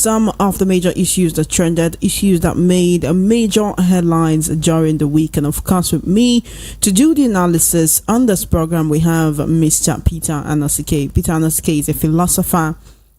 some of the major issues that trended, issues that made major headlines during the week. And of course, with me to do the analysis on this program, we have Mr. Peter Anosike. Peter Anosike is a philosopher,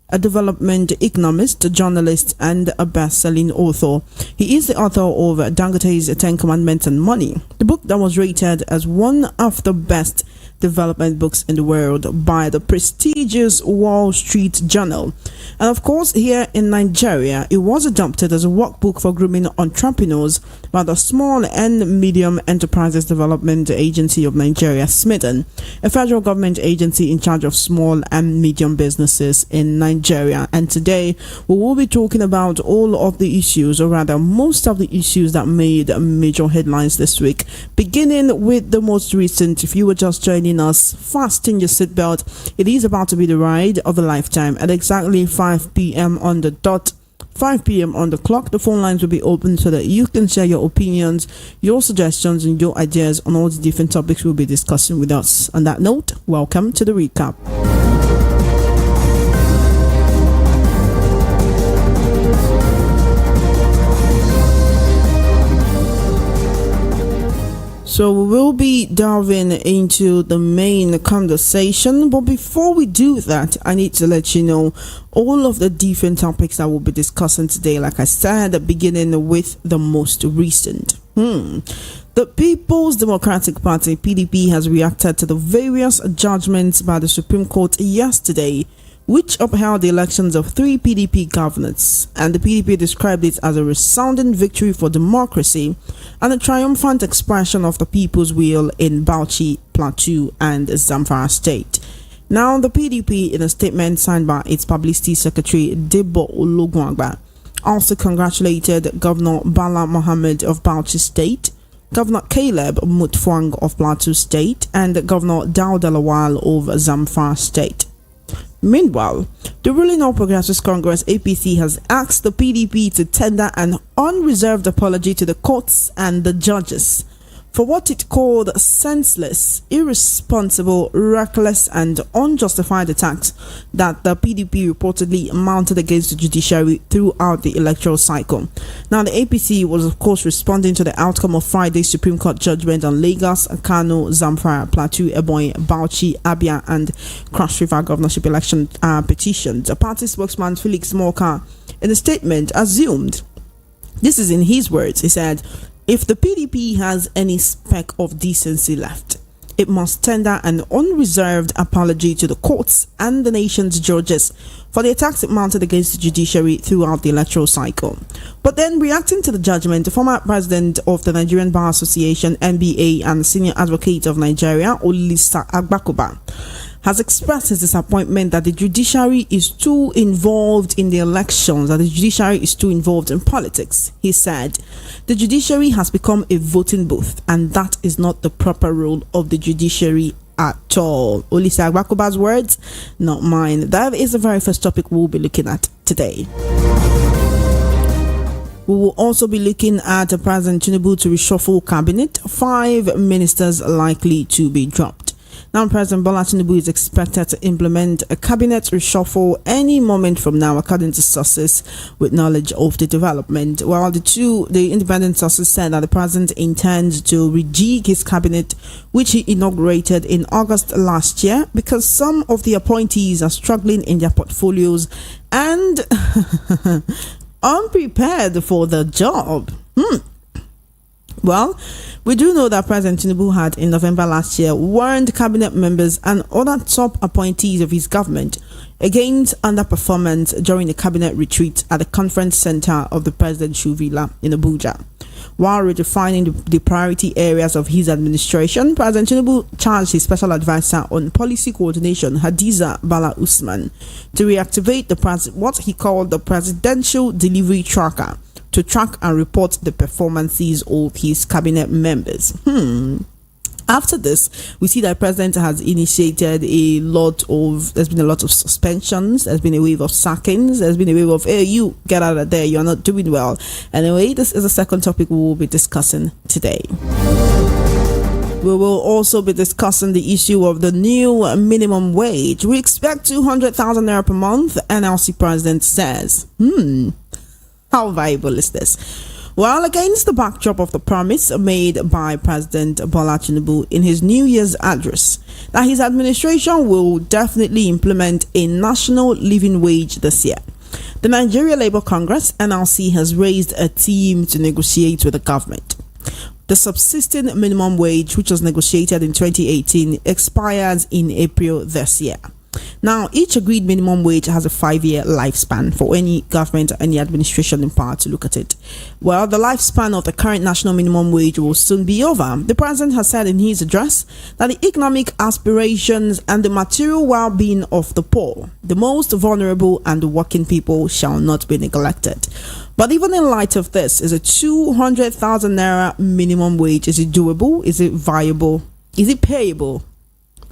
a development economist, a journalist, and a best-selling author. He is the author of Dangote's 10 Commandments and Money, the book that was rated as one of the best development books in the world by the prestigious Wall Street Journal. And of course, here in Nigeria, it was adopted as a workbook for grooming entrepreneurs by the Small and Medium Enterprises Development Agency of Nigeria, SMIDN, a federal government agency in charge of small and medium businesses in Nigeria. And today, we will be talking about all of the issues, or rather most of the issues that made major headlines this week, beginning with the most recent. If you were just joining us, fasten your seatbelt. It is about to be the ride of a lifetime at exactly 5 p.m. on the dot. 5 p.m. on the clock. The phone lines will be open so that you can share your opinions, your suggestions, and your ideas on all the different topics we'll be discussing with us. On that note, welcome to the recap. So we will be delving into the main conversation, but before we do that, I need to let you know all of the different topics that we'll be discussing today. Like I said, beginning with the most recent. The People's Democratic Party, PDP, has reacted to the various judgments by the Supreme Court yesterday, which upheld the elections of 3 PDP governors, and the PDP described it as a resounding victory for democracy and a triumphant expression of the people's will in Bauchi, Plateau, and Zamfara State. Now, the PDP, in a statement signed by its publicity secretary, Debo Ologunagba, also congratulated Governor Bala Mohammed of Bauchi State, Governor Caleb Mutfwang of Plateau State, and Governor Dauda Lawal of Zamfara State. Meanwhile, the ruling All Progressives Congress APC has asked the PDP to tender an unreserved apology to the courts and the judges for what it called senseless, irresponsible, reckless, and unjustified attacks that the PDP reportedly mounted against the judiciary throughout the electoral cycle. Now, the APC was, of course, responding to the outcome of Friday's Supreme Court judgment on Lagos, Kano, Zamfara, Plateau, Ebonyi, Bauchi, Abia, and Cross River governorship election petitions. A party spokesman, Felix Morka, in a statement, assumed, this is in his words, he said, if the PDP has any speck of decency left, it must tender an unreserved apology to the courts and the nation's judges for the attacks it mounted against the judiciary throughout the electoral cycle. But then, reacting to the judgment, the former president of the Nigerian Bar Association, NBA, and senior advocate of Nigeria, Olisa Agbakoba, has expressed his disappointment that the judiciary is too involved in the elections, that the judiciary is too involved in politics. He said, the judiciary has become a voting booth, and that is not the proper role of the judiciary at all. Olisa Agbakoba's words, not mine. That is the very first topic we'll be looking at today. We will also be looking at President Tinubu to reshuffle cabinet, 5 ministers likely to be dropped. Now, President Bola Tinubu is expected to implement a cabinet reshuffle any moment from now, according to sources with knowledge of the development. While the independent sources said that the president intends to rejig his cabinet, which he inaugurated in August last year, because some of the appointees are struggling in their portfolios and unprepared for the job. Well, we do know that President Tinubu had, in November last year, warned cabinet members and other top appointees of his government against underperformance during the cabinet retreat at the conference center of the presidential villa in Abuja. While redefining the priority areas of his administration, President Tinubu charged his special advisor on policy coordination, Hadiza Bala Usman, to reactivate what he called the presidential delivery tracker, to track and report the performances of his cabinet members. After this, we see that the president has initiated there's been a lot of suspensions, there's been a wave of sackings, there's been a wave of, hey, you get out of there, you're not doing well. Anyway, this is the second topic we will be discussing today. We will also be discussing the issue of the new minimum wage. We expect 200,000 naira per month, NLC president says. How viable is this? Well, against the backdrop of the promise made by President Bola Tinubu in his New Year's address that his administration will definitely implement a national living wage this year, the Nigeria Labour Congress, NLC, has raised a team to negotiate with the government. The subsisting minimum wage, which was negotiated in 2018, expires in April this year. Now, each agreed minimum wage has a 5-year lifespan for any government or any administration in power to look at it. Well, the lifespan of the current national minimum wage will soon be over. The president has said in his address that the economic aspirations and the material well-being of the poor, the most vulnerable and the working people shall not be neglected. But even in light of this, is a 200,000 naira minimum wage, is it doable? Is it viable? Is it payable?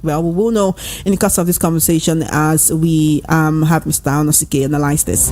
Well, we will know in the course of this conversation as we have Mr. Anosike analyze this.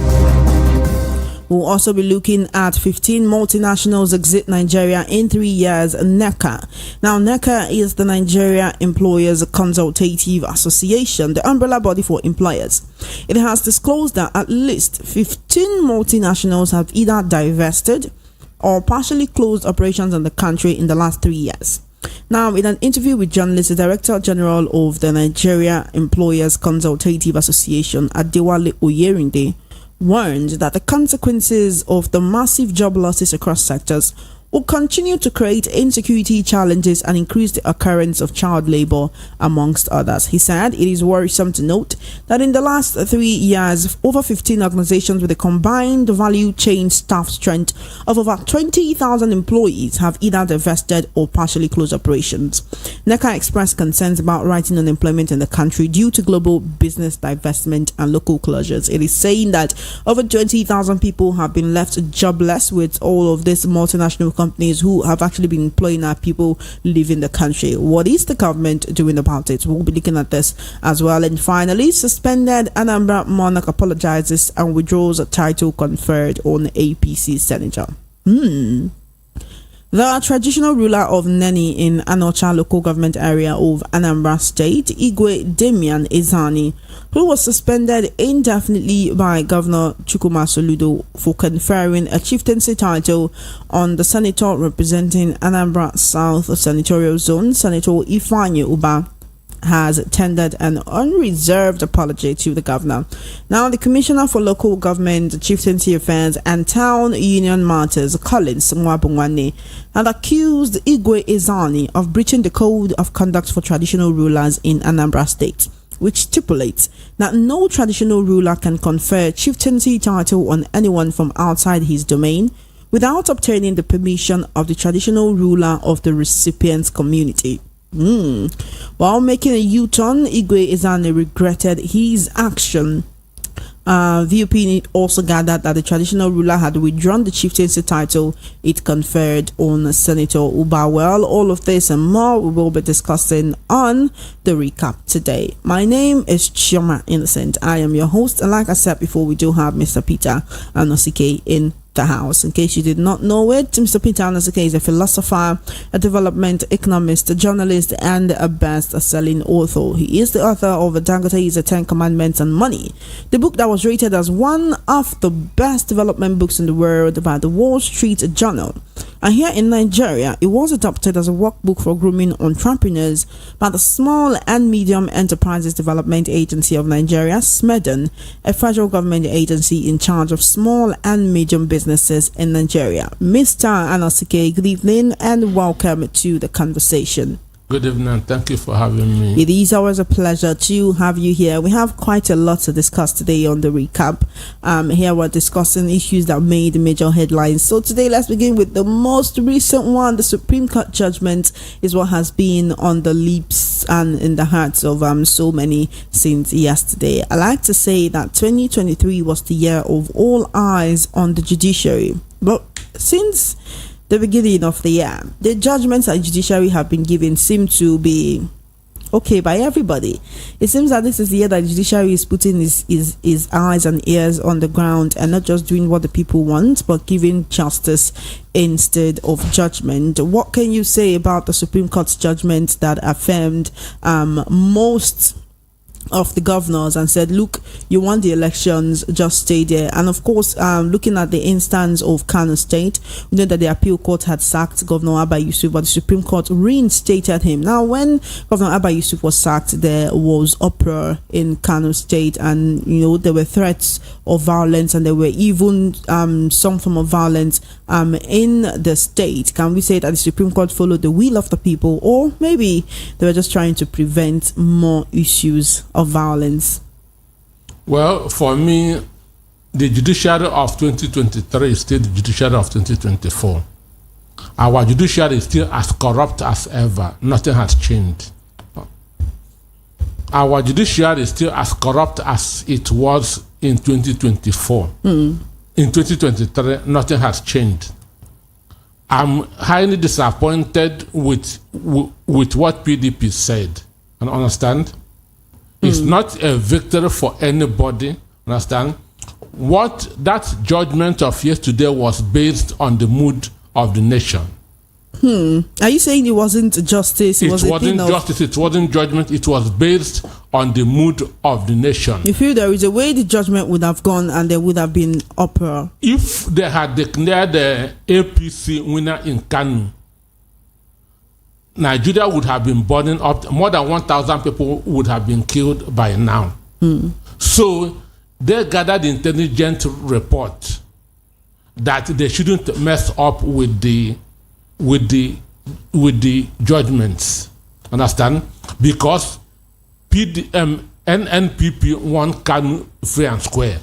We'll also be looking at 15 multinationals exit Nigeria in 3 years, NECA. Now, NECA is the Nigeria Employers Consultative Association, the umbrella body for employers. It has disclosed that at least 15 multinationals have either divested or partially closed operations in the country in the last 3 years. Now, in an interview with journalists, the Director General of the Nigeria Employers Consultative Association, Adewale Oyerinde, warned that the consequences of the massive job losses across sectors will continue to create insecurity challenges and increase the occurrence of child labor, amongst others. He said it is worrisome to note that in the last 3 years, over 15 organizations with a combined value chain staff strength of over 20,000 employees have either divested or partially closed operations. NECA expressed concerns about rising unemployment in the country due to global business divestment and local closures. It is saying that over 20,000 people have been left jobless, with all of these multinational companies who have actually been employing our people leaving the country. What is the government doing about it? We'll be looking at this as well. And finally, suspended Anambra Monarch apologizes and withdraws a title conferred on APC senator. The traditional ruler of Neni in Anocha local government area of Anambra State, Igwe Damian Ezani, who was suspended indefinitely by Governor Chukwuma Soludo for conferring a chieftaincy title on the senator representing Anambra South Senatorial Zone, Senator Ifeanyi Uba, has tendered an unreserved apology to the governor. Now, the Commissioner for Local Government, Chieftaincy Affairs and Town Union Matters, Collins Mwabungwane, had accused Igwe Ezani of breaching the Code of Conduct for Traditional Rulers in Anambra State, which stipulates that no traditional ruler can confer chieftaincy title on anyone from outside his domain without obtaining the permission of the traditional ruler of the recipient's community. While making a U-turn, Igwe Ezani regretted his action. VOP also gathered that the traditional ruler had withdrawn the chieftaincy title it conferred on Senator Uba. Well, all of this and more we will be discussing on the recap today. My name is Ijeoma Innocent. I am your host, and like I said before, we do have Mr. Peter Anosike in the house. In case you did not know it, Mr. Peter Anosike is a philosopher, a development economist, a journalist, and a best-selling author. He is the author of Dangote, The 10 Commandments and Money, the book that was rated as one of the best development books in the world by the Wall Street Journal. And here in Nigeria, it was adopted as a workbook for grooming entrepreneurs by the Small and Medium Enterprises Development Agency of Nigeria, SMEDEN, a federal government agency in charge of small and medium businesses in Nigeria. Mr. Anosike, good evening and welcome to the conversation. Good evening. Thank you for having me. It is always a pleasure to have you here. We have quite a lot to discuss today on the recap. Here we're discussing issues that made major headlines. So today, let's begin with the most recent one. The Supreme Court judgment is what has been on the lips and in the hearts of so many since yesterday. I like to say that 2023 was the year of all eyes on the judiciary. But since the beginning of the year, the judgments that judiciary have been given seem to be okay by everybody. It seems that this is the year that the judiciary is putting his eyes and ears on the ground and not just doing what the people want, but giving justice instead of judgment. What can you say about the Supreme Court's judgment that affirmed most of the governors and said, look, you want the elections, just stay there? And of course, looking at the instance of Kano State, we know that the appeal court had sacked Governor Abba Yusuf, but the Supreme Court reinstated him. Now, when Governor Abba Yusuf was sacked, there was uproar in Kano State, and there were threats of violence, and there were even some form of violence in the state. Can we say that the Supreme Court followed the will of the people, or maybe they were just trying to prevent more issues of violence? Well, for me, the judiciary of 2023 is still the judiciary of 2024. Our judiciary is still as corrupt as ever. Nothing has changed. Our judiciary is still as corrupt as it was in 2024. In 2023, nothing has changed. I'm highly disappointed with what PDP said. And understand? It's not a victory for anybody. Understand? What that judgment of yesterday was based on the mood of the nation. Are you saying it wasn't justice? It wasn't justice. It wasn't judgment. It was based on the mood of the nation. You feel there is a way the judgment would have gone and there would have been uproar? If they had declared the APC winner in Kano, Nigeria would have been burning up. More than 1,000 people would have been killed by now. So they gathered the intelligence report that they shouldn't mess up with the judgments. Understand? Because NNPP won Kano free and square.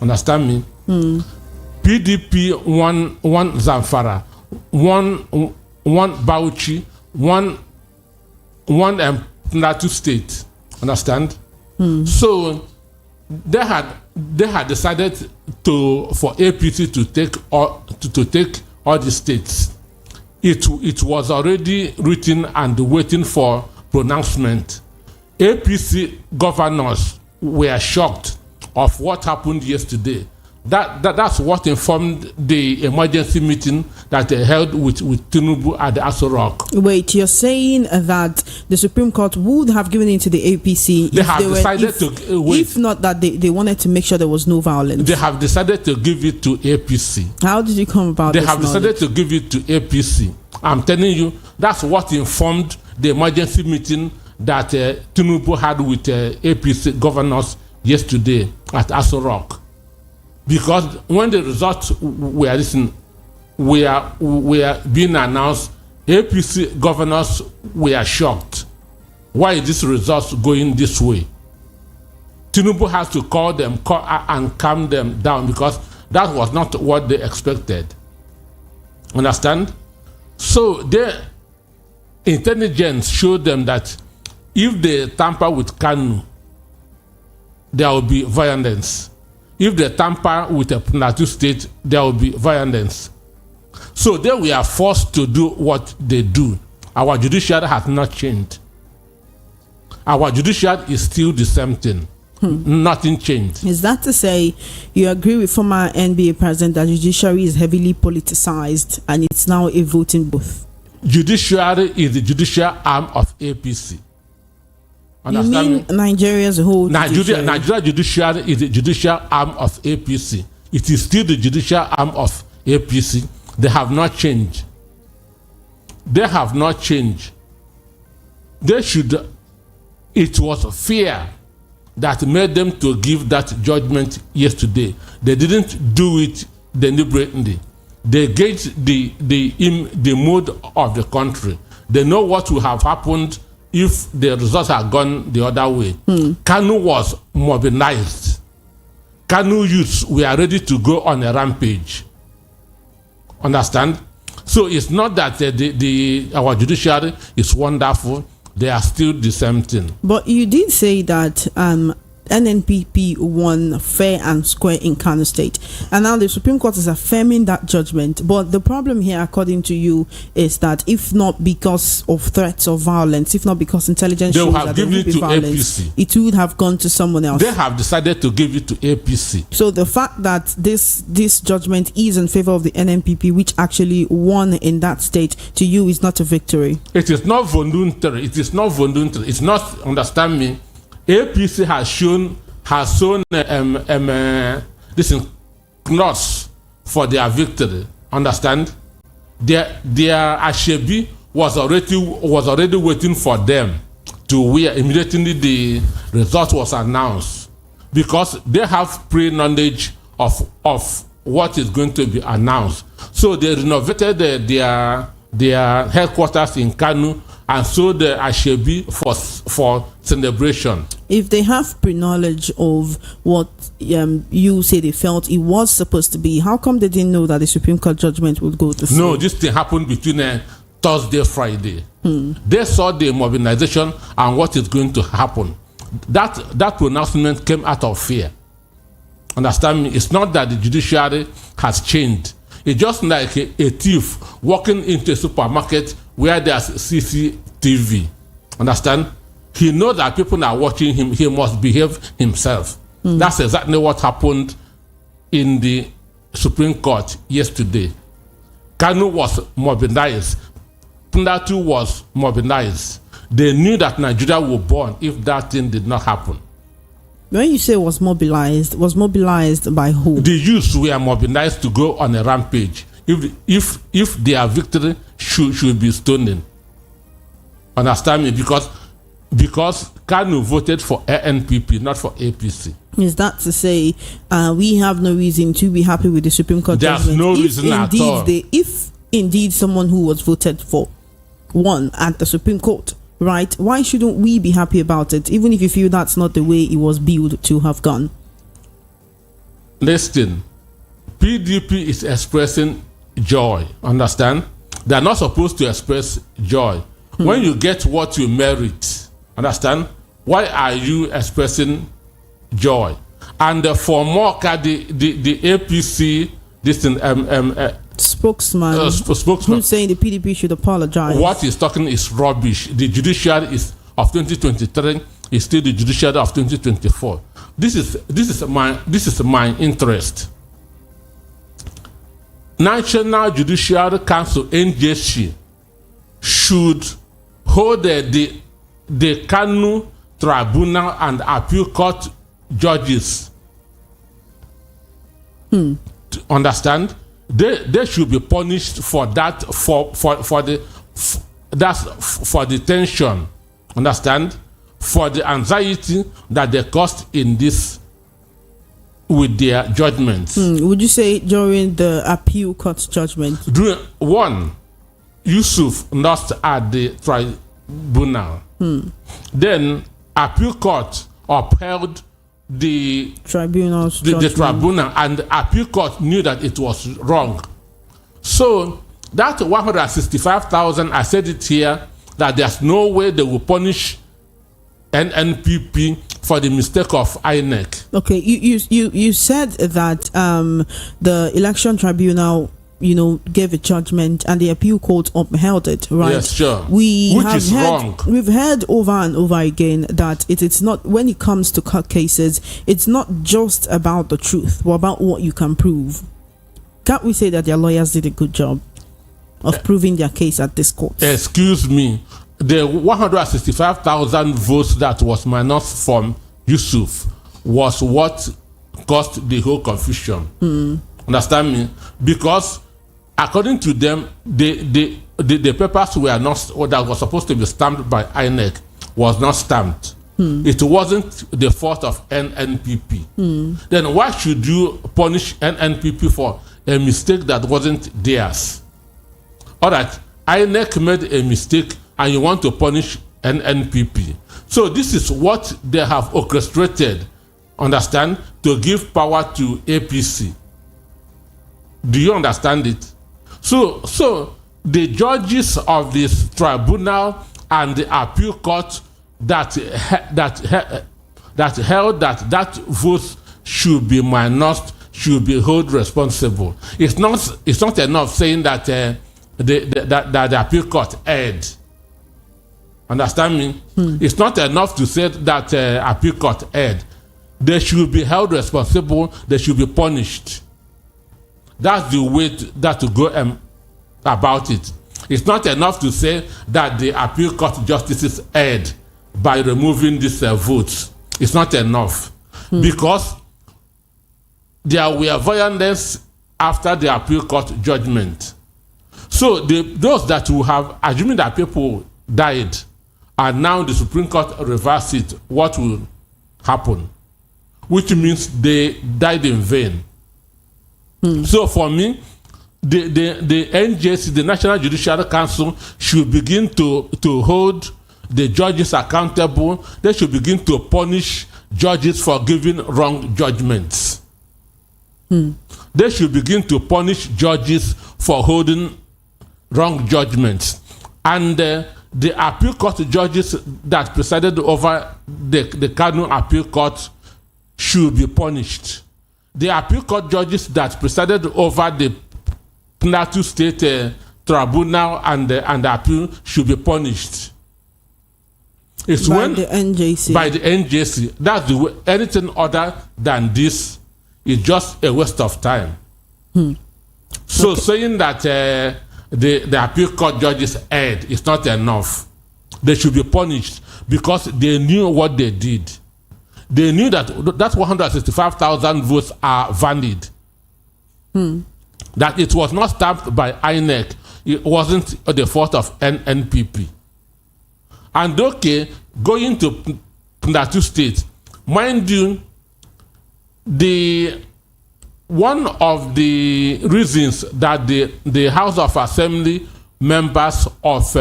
Understand me? PDP won Zamfara, won Bauchi, one Plateau state. Understand? So they had decided for APC to take all the states. It was already written and waiting for pronouncement. APC governors were shocked of what happened yesterday. That's what informed the emergency meeting that they held with Tinubu at the Aso Rock. Wait, you're saying that the Supreme Court would have given in to the APC if not that they wanted to make sure there was no violence? They have decided to give it to APC. How did you come about this? They have decided to give it to APC. I'm telling you, that's what informed the emergency meeting that Tinubu had with APC governors yesterday at Aso Rock. Because when the results were being announced, APC governors were shocked. Why is this results going this way? Tinubu has to call them and calm them down, because that was not what they expected. Understand? So their intelligence showed them that if they tamper with Kano, there will be violence. If they tamper with a Plateau state, there will be violence. So they were forced to do what they do. Our judiciary has not changed. Our judiciary is still the same thing. Nothing changed. Is that to say you agree with former NBA president that judiciary is heavily politicized and it's now a voting booth? Judiciary is the judicial arm of APC. Understand you mean me? Nigeria as a whole? Nigeria judiciary is the judicial arm of APC. It is still the judicial arm of APC. They have not changed. They have not changed. They should. It was fear that made them to give that judgment yesterday. They didn't do it deliberately. They gauged the mood of the country. They know what will have happened if the results had gone the other way. Kano was mobilized. Kano youths were ready to go on a rampage. Understand? So it's not that our judiciary is wonderful. They are still the same thing. But you did say that NNPP won fair and square in Kano State. And now the Supreme Court is affirming that judgment. But the problem here, according to you, is that if not because of threats of violence, if not because intelligence shows that there will be violence, APC. it would have gone to someone else. They have decided to give it to APC. So the fact that this judgment is in favor of the NNPP, which actually won in that state, to you is not a victory. It is not voluntary. It is not voluntary. It's not, understand me. APC has shown this in knots for their victory. Understand? Their Ashebi was already waiting for them to where immediately the result was announced, because they have pre-knowledge of what is going to be announced. So they renovated their headquarters in Kanu and so the Ashebi for celebration. If they have pre-knowledge of what you say they felt it was supposed to be, how come they didn't know that the Supreme Court judgment would go to? No, this thing happened between Thursday, Friday. They saw the mobilization and what is going to happen. That pronouncement came out of fear. Understand me? It's not that the judiciary has changed. It's just like a thief walking into a supermarket where there's CCTV. Understand? He knows that people are watching him. He must behave himself. That's exactly what happened in the Supreme Court yesterday. Kanu was mobilized. Plateau was mobilized. They knew that Nigeria would burn if that thing did not happen. When you say was mobilized by who? The youths were mobilized to go on a rampage. If their victory should be stolen. Understand me? Because Kanu voted for NNPP, not for APC. Is that to say we have no reason to be happy with the Supreme Court There's judgment? no reason at all. If indeed someone who was voted for won at the Supreme Court, right? Why shouldn't we be happy about it, even if you feel that's not the way it was billed to have gone? Listen, PDP is expressing joy. Understand? They're not supposed to express joy. When you get what you merit, understand? Why are you expressing joy? And for more, the APC, spokesman who's saying the PDP should apologize. What he's talking is rubbish. The judiciary is of 2023 is still the judiciary of 2024. This is my interest. National Judicial Council (NJC) should hold the Kanu Tribunal and Appeal Court judges. Understand? They should be punished for that for the tension. Understand? For the anxiety that they caused in this with their judgments. Would you say during the appeal court judgment? During one, Yusuf lost at the tribunal. Then appeal court upheld the tribunal's the tribunal, and the appeal court knew that it was wrong. So that 165,000, I said it here, that there's no way they will punish NNPP for the mistake of INEC. Okay, you said that the election tribunal, gave a judgment and the appeal court upheld it, right? Yes, sure. Which is wrong. We've heard over and over again that it's not, when it comes to court cases, it's not just about the truth, but about what you can prove. Can't we say that their lawyers did a good job of proving their case at this court? Excuse me. The 165,000 votes that was minus from Yusuf was what caused the whole confusion. Understand me? Because according to them, the papers were not, that was supposed to be stamped by INEC was not stamped. It wasn't the fault of NNPP. Then why should you punish NNPP for a mistake that wasn't theirs? All right, INEC made a mistake and you want to punish NNPP. So this is what they have orchestrated, understand, to give power to APC. Do you understand it? So the judges of this tribunal and the appeal court that that held that vote should be minused, should be held responsible. It's not enough saying that the appeal court erred. Understand me? It's not enough to say that appeal court erred. They should be held responsible. They should be punished. That's the way to go about it. It's not enough to say that the appeal court justices erred by removing these votes. It's not enough because there were violence after the appeal court judgment. So those that will have, assuming that people died, and now the Supreme Court reversed it, what will happen? Which means they died in vain. So for me, the NJC, the National Judicial Council, should begin to hold the judges accountable. They should begin to punish judges for giving wrong judgments. They should begin to punish judges for holding wrong judgments. And the appeal court judges that presided over the Kano appeal court should be punished. The appeal court judges that presided over the Plateau State Tribunal and the appeal should be punished. It's by the NJC. By the NJC. That's the way. Anything other than this is just a waste of time. So saying that the appeal court judges erred is not enough. They should be punished because they knew what they did. They knew that 165,000 votes are valid. That it was not stamped by INEC. It wasn't the fault of NPP. And okay, going to Plateau State, mind you, one of the reasons that the House of Assembly members of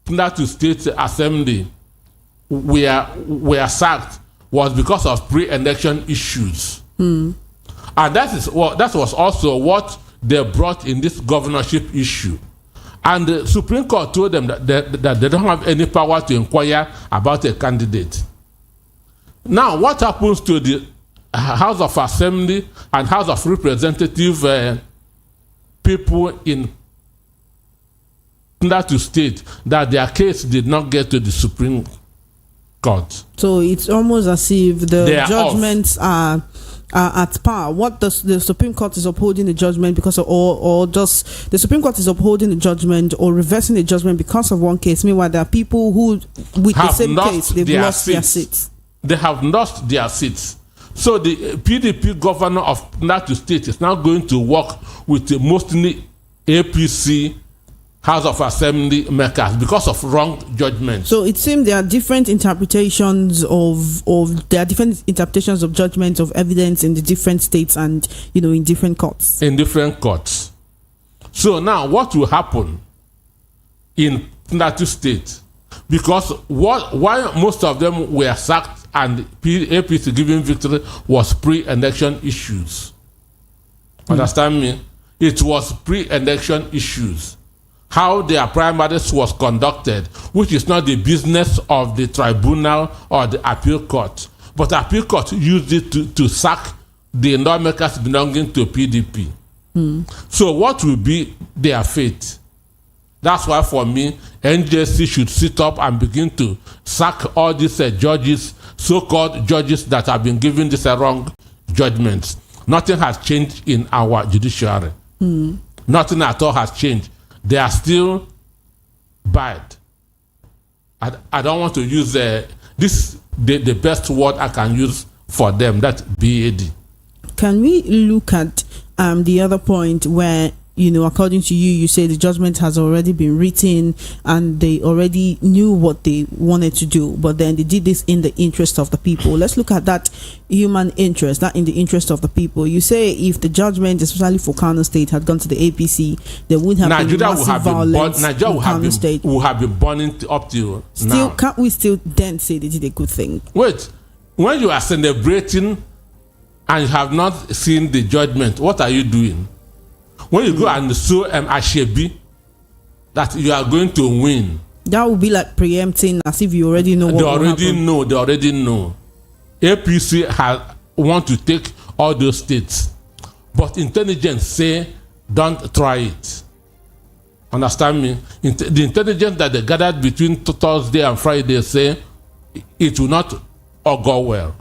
Plateau State Assembly were sacked was because of pre-election issues. And that was also what they brought in this governorship issue. And the Supreme Court told them that they don't have any power to inquire about a candidate. Now, what happens to the House of Assembly and House of Representative people in Plateau State that their case did not get to the Supreme Court? So it's almost as if the judgments are at par. What the Supreme Court is upholding the judgment because of, or just the Supreme Court is upholding the judgment or reversing the judgment because of one case. Meanwhile, there are people who, with the same case, they've lost their seats. They have lost their seats. So the PDP governor of Plateau State is now going to work with the mostly APC House of Assembly makers because of wrong judgments. So it seems there are different interpretations of judgments of evidence in the different states and in different courts. In different courts. So now what will happen in Plateau State? Because why most of them were sacked and APC giving victory was pre-election issues. Understand me? It was pre-election issues. How their primaries was conducted, which is not the business of the tribunal or the appeal court. But the appeal court used it to sack the lawmakers belonging to PDP. So what will be their fate? That's why for me, NJC should sit up and begin to sack all these judges, so-called judges that have been given these wrong judgments. Nothing has changed in our judiciary. Nothing at all has changed. They are still bad. I don't want to use the best word I can use for them, that's BAD. Can we look at the other point where, according to you, you say the judgment has already been written and they already knew what they wanted to do, but then they did this in the interest of the people. Let's look at that human interest, that in the interest of the people. You say if the judgment, especially for Kano State, had gone to the APC, there would have been massive violence. Nigeria would have been burning up to now. Can't we still then say they did a good thing? Wait, when you are celebrating and you have not seen the judgment, what are you doing? When you go and show Ashebi that you are going to win, That would be like preempting, as if you already know what They will already happen. know. They already know. APC want to take all those states, but intelligence say don't try it. Understand me? The intelligence that they gathered between Thursday and Friday say it will not augur well.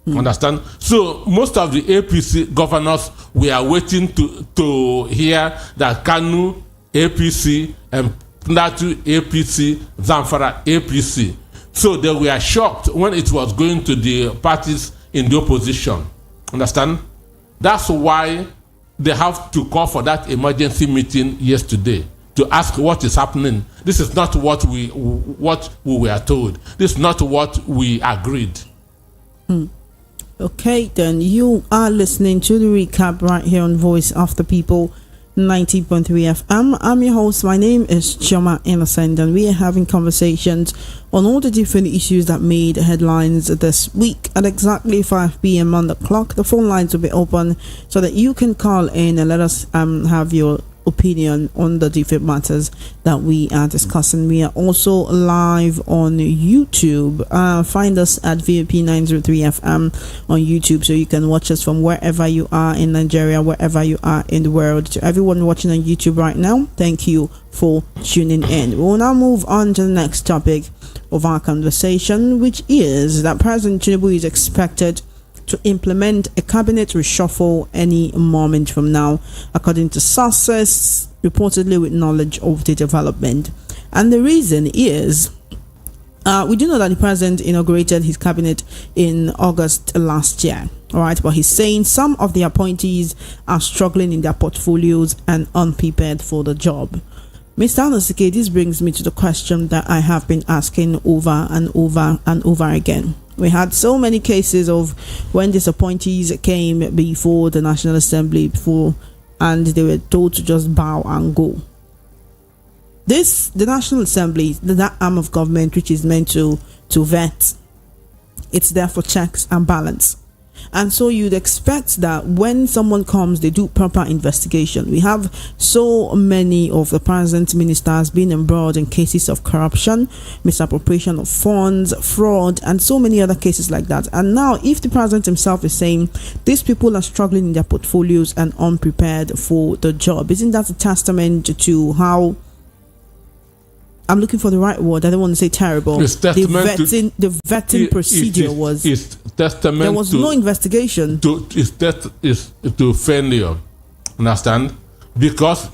Understand? So most of the APC governors were waiting to hear that Kanu APC and Plateau APC, Zamfara APC. So they were shocked when it was going to the parties in the opposition. Understand? That's why they have to call for that emergency meeting yesterday to ask what is happening. This is not what we were told. This is not what we agreed. Okay, then you are listening to the recap right here on Voice of the People 90.3 FM. I'm your host. My name is Ijeoma Egwuatu, and we are having conversations on all the different issues that made headlines this week. At exactly 5 p.m. on the clock, the phone lines will be open so that you can call in and let us have your opinion on the different matters that we are discussing. We are also live on YouTube. Find us at VOP 903 FM on YouTube, so you can watch us from wherever you are in Nigeria, wherever you are in the world. To everyone watching on YouTube right now, thank you for tuning in. We will now move on to the next topic of our conversation, which is that President Tinubu is expected to implement a cabinet reshuffle any moment from now, according to sources reportedly with knowledge of the development. And the reason is, we do know that the president inaugurated his cabinet in August last year, all right, but he's saying some of the appointees are struggling in their portfolios and unprepared for the job. Mr. Anosike, this brings me to the question that I have been asking over and over and over again. We had so many cases of when these appointees came before the National Assembly and they were told to just bow and go. The National Assembly, that arm of government which is meant to vet, it's there for checks and balance. And so you'd expect that when someone comes, they do proper investigation. We have so many of the president's ministers being embroiled in cases of corruption, misappropriation of funds, fraud, and so many other cases like that. And now, if the president himself is saying these people are struggling in their portfolios and unprepared for the job, isn't that a testament to how, I'm looking for the right word, I don't want to say terrible, the vetting procedure was testament there was no investigation to failure. Understand? Because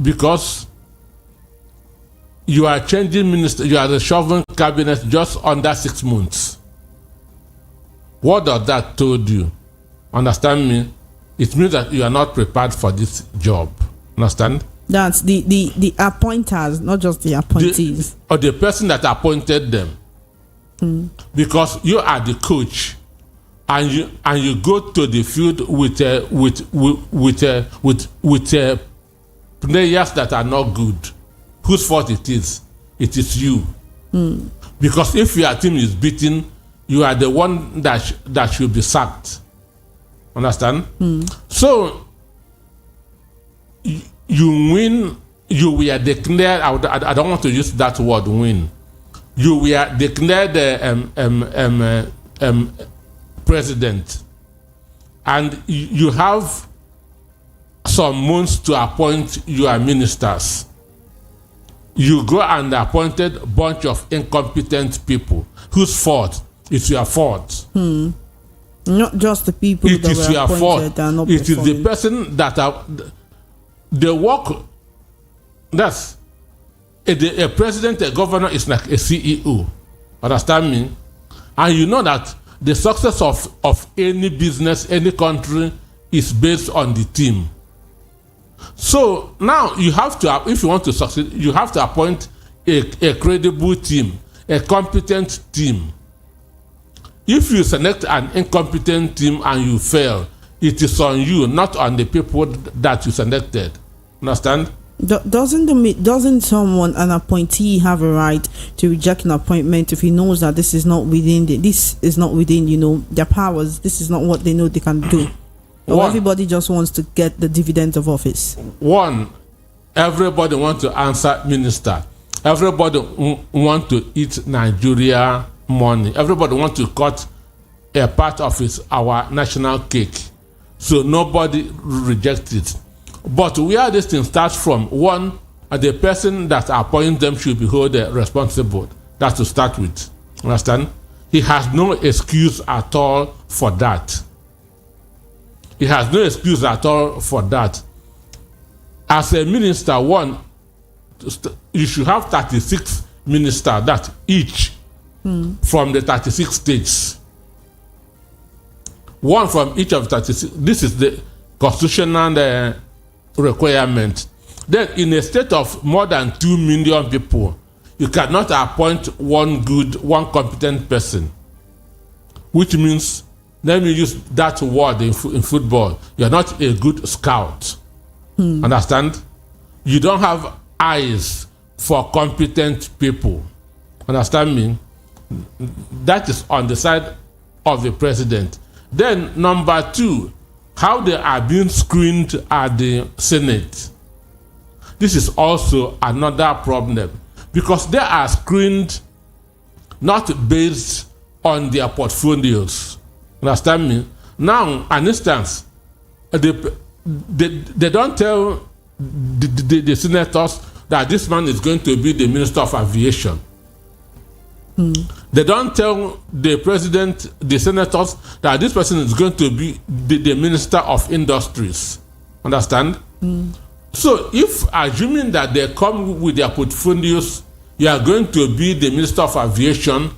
because you are changing minister, you are reshuffling cabinet just under 6 months. What does that told you? Understand me? It means that you are not prepared for this job. Understand? That's the appointers, not just the appointees. Or the person that appointed them. Because you are the coach, and you go to the field with players that are not good. Whose fault it is? It is you. Because if your team is beaten, you are the one that should be sacked. Understand? So you win. You were declared. I don't want to use that word win. You were declared president, and you have some months to appoint your ministers. You go and appointed a bunch of incompetent people whose fault is your fault. Not just the people it that is were your appointed fault. are not It is performing. the person that the work. That's a president, a governor is like a CEO. Understand me? And you know that the success of any business, any country is based on the team. So now you have to, if you want to succeed, you have to appoint a credible team, a competent team. If you select an incompetent team and you fail, it is on you, not on the people that you selected. Understand? Doesn't someone, an appointee, have a right to reject an appointment if he knows that this is not within their powers? This is not what they know they can do. Or everybody just wants to get the dividends of office. One, everybody wants to answer minister. Everybody want to eat Nigeria money. Everybody want to cut a part of our national cake. So nobody rejects it. But where this thing starts from, one, the person that appoints them should be held responsible. That's to start with. Understand? He has no excuse at all for that. He has no excuse at all for that. As a minister, one, you should have 36 ministers, that each from the 36 states. One from each of the 36. This is the constitutional requirement. Then in a state of more than 2 million people, you cannot appoint one competent person. Which means, let me use that word in football, you're not a good scout. Understand? You don't have eyes for competent people. Understand me? That is on the side of the president. Then number 2, how they are being screened at the Senate. This is also another problem, because they are screened not based on their portfolios. Understand me? Now, an instance, they don't tell the senators that this man is going to be the Minister of Aviation. They don't tell the president, the senators, that this person is going to be the Minister of Industries. Understand? So if, assuming that they come with their portfolios, you are going to be the Minister of Aviation,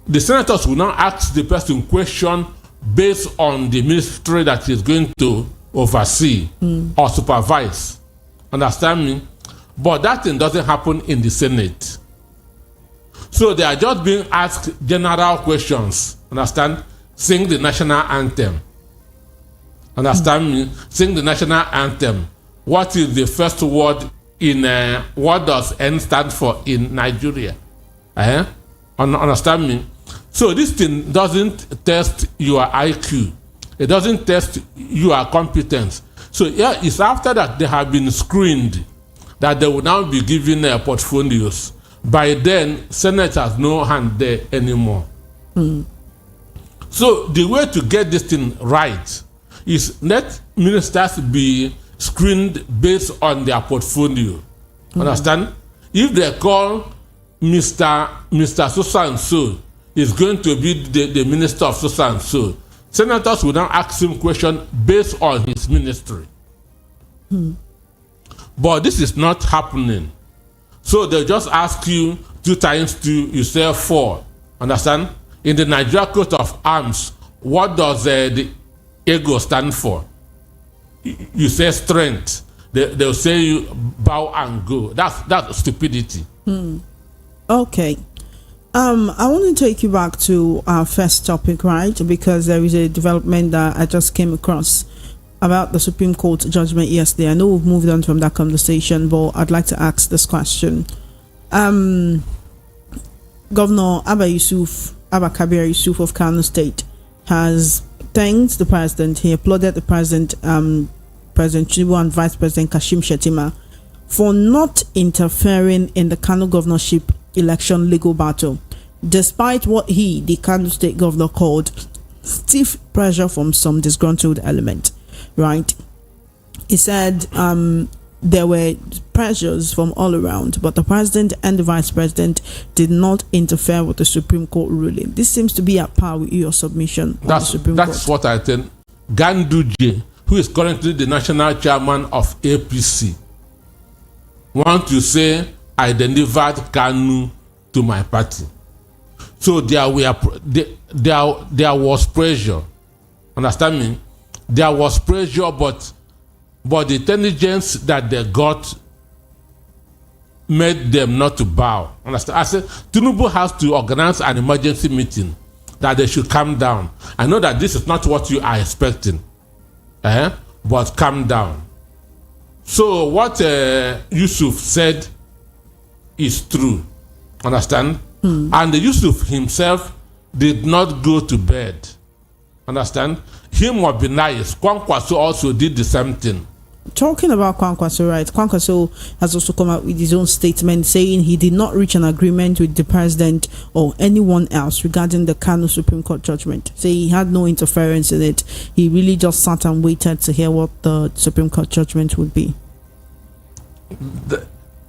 the senators will now ask the person question based on the ministry that is going to oversee or supervise. Understand me? But that thing doesn't happen in the Senate. So they are just being asked general questions. Understand? Sing the national anthem. Understand me? Sing the national anthem. What is the first word in what does N stand for in Nigeria? Understand me? So this thing doesn't test your IQ. It doesn't test your competence. So yeah, it's after that they have been screened that they will now be given portfolios. By then, Senate has no hand there anymore. So the way to get this thing right is let ministers be screened based on their portfolio. Understand? If they call Mr. So-and-so is going to be the minister of so-and-so, senators will now ask him question based on his ministry. But this is not happening. So they just ask you 2 times 2, you say 4. Understand? In the Nigeria coat of arms, what does the ego stand for? You say strength. They'll say you bow and go. That's stupidity. Okay. I want to take you back to our first topic, right? Because there is a development that I just came across about the Supreme Court judgment yesterday. I know we've moved on from that conversation, but I'd like to ask this question. Governor Abba Kabir Yusuf of Kano State has thanked the president. He applauded the president, President Tinubu and Vice President Kashim Shettima for not interfering in the Kano governorship election legal battle, despite what he, the Kano State governor, called stiff pressure from some disgruntled element. Right? He said there were pressures from all around, but the president and the vice president did not interfere with the Supreme Court ruling. This seems to be at par with your submission on the Supreme Court. That's what I think. Ganduje, who is currently the national chairman of APC, want to say, I delivered Kanu to my party. So there was pressure. Understand me? There was pressure, but the intelligence that they got made them not to bow. Understand? I said Tinubu has to organize an emergency meeting that they should calm down. I know that this is not what you are expecting, but calm down. So what Yusuf said is true. Understand? And Yusuf himself did not go to bed. Understand? Him or Binais, Kwankwaso also did the same thing. Talking about Kwankwaso, right? Kwankwaso has also come out with his own statement saying he did not reach an agreement with the president or anyone else regarding the Kano Supreme Court judgment. Say he had no interference in it. He really just sat and waited to hear what the Supreme Court judgment would be.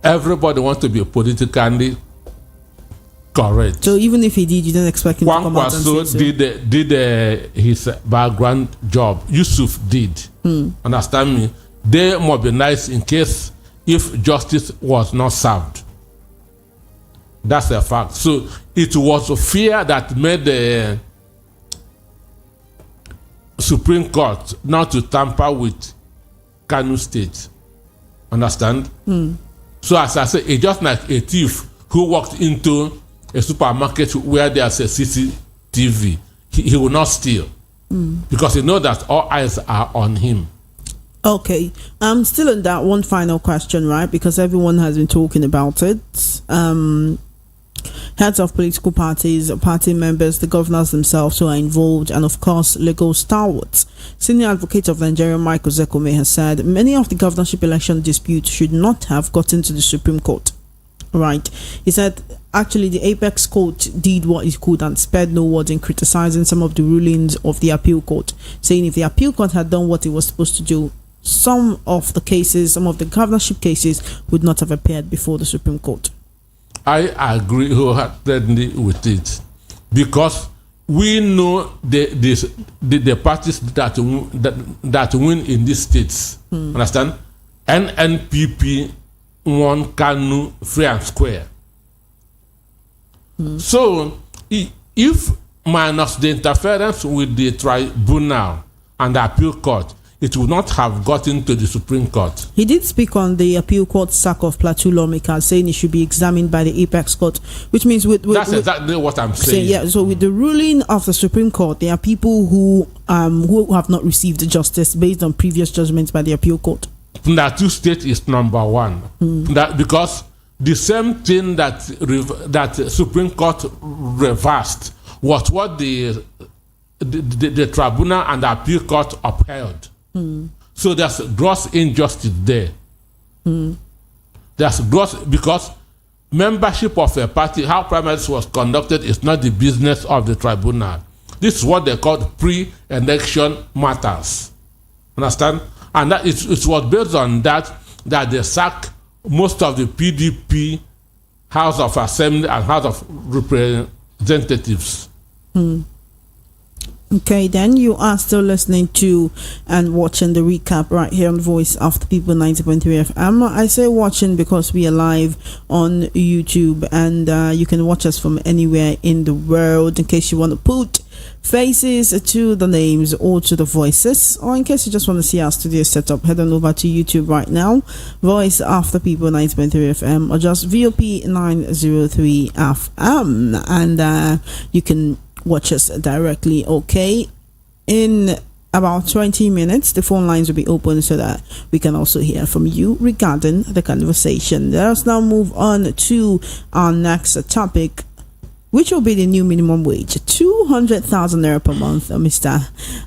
Everybody wants to be politically correct. So even if he did, you didn't expect him to come out and say so. did his background job. Yusuf did. Understand me? They mobilized in case if justice was not served. That's a fact. So it was fear that made the Supreme Court not to tamper with Kano State. Understand? So as I say, it's just like a thief who walked into a supermarket where there's a CCTV. He will not steal because he knows that all eyes are on him. Okay, still on that one final question, right? Because everyone has been talking about it. Heads of political parties, party members, the governors themselves who are involved, and of course, legal stalwarts. Senior advocate of Nigeria, Michael Zekome, has said many of the governorship election disputes should not have gotten to the Supreme Court. Right. He said actually the Apex Court did what it could and spared no words in criticizing some of the rulings of the appeal court, saying if the appeal court had done what it was supposed to do, some of the governorship cases would not have appeared before the Supreme Court. I agree wholeheartedly with it because we know the parties that win in these states. Understand? NNPP won Kanu free and square. So if minus the interference with the tribunal and the appeal court, it would not have gotten to the Supreme Court. He did speak on the appeal court sack of Plateau lawmakers, saying it should be examined by the Apex Court, which means that's exactly what I'm saying. Yeah, so with the ruling of the Supreme Court, there are people who have not received justice based on previous judgments by the appeal court. Plateau State is number one. That because the same thing that Supreme Court reversed was what the tribunal and the appeal court upheld. So there's gross injustice there. There's gross because membership of a party, how primaries was conducted, is not the business of the tribunal. This is what they call pre-election matters. Understand? And that it was based on that they sacked most of the PDP House of Assembly and House of Representatives. Okay, then you are still listening to and watching the recap right here on Voice of the People 90.3 FM. I say watching because we are live on YouTube and you can watch us from anywhere in the world in case you want to put faces to the names or to the voices, or in case you just want to see our studio setup, head on over to YouTube right now, Voice of the People 90.3 FM, or just VOP 903 FM, and you can watch us directly. Okay, in about 20 minutes the phone lines will be open so that we can also hear from you regarding the conversation. Let us now move on to our next topic, which will be the new minimum wage, 200,000 naira per month, Mr.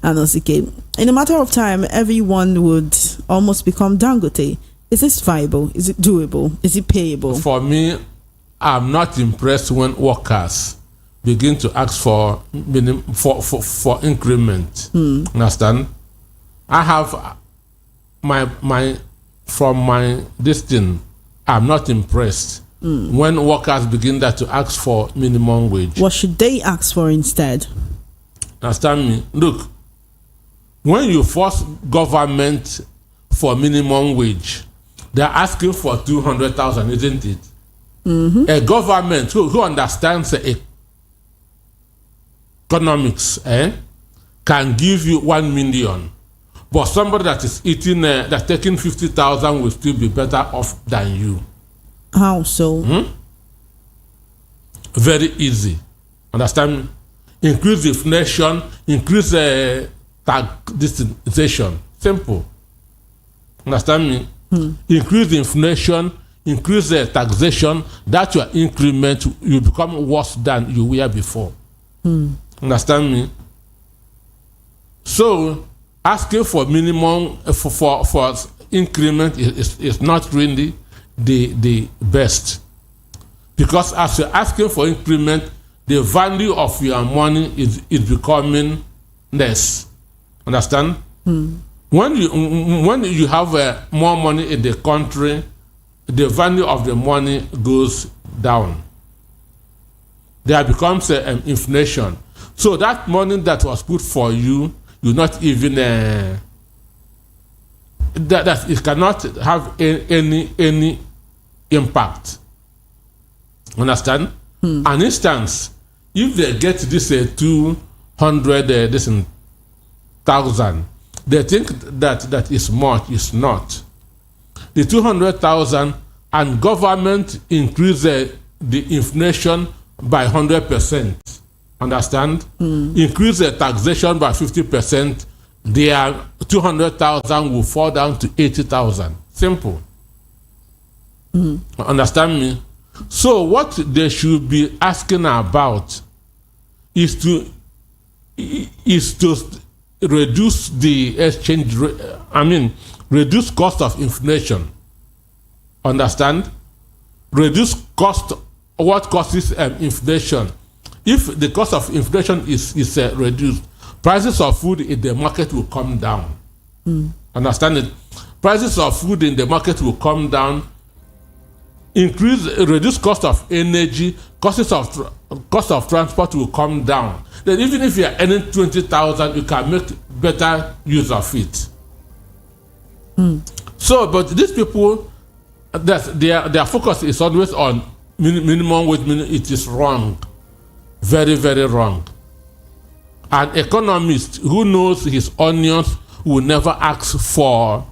Anosike. In a matter of time, everyone would almost become Dangote. Is this viable? Is it doable? Is it payable? For me, I'm not impressed when workers begin to ask for increment. Understand? I have my this thing. I'm not impressed when workers begin to ask for minimum wage. What should they ask for instead? Understand me? Look, when you force government for minimum wage, they're asking for 200,000, isn't it? A government who understands economics can give you 1 million, but somebody that is eating that's taking 50,000 will still be better off than you. How so? Very easy. Understand me? Increase inflation, increase taxation. Simple. Understand me? Increase inflation, increase taxation. That your increment you become worse than you were before. Understand me? So asking for minimum for increment is not really the best. Because as you're asking for increment, the value of your money is becoming less. Understand? When you have more money in the country, the value of the money goes down. There becomes inflation. So that money that was put for you, you not even that it cannot have any impact. Understand? An instance, if they get this 200,000, they think that is much. It's not. The 200,000 and government increase the inflation by 100%. Understand? Increase the taxation by 50%. Their 200,000 will fall down to 80,000. Simple. Understand me? So what they should be asking about is to reduce the exchange rate. Reduce cost of inflation. Understand? Reduce cost. What causes inflation? If the cost of inflation is reduced, prices of food in the market will come down. Understand it? Prices of food in the market will come down. Reduce cost of energy, cost of transport will come down. Then even if you are earning 20,000, you can make better use of it. So, but these people, their focus is always on minimum wage. It is wrong, very, very wrong. An economist who knows his onions will never ask for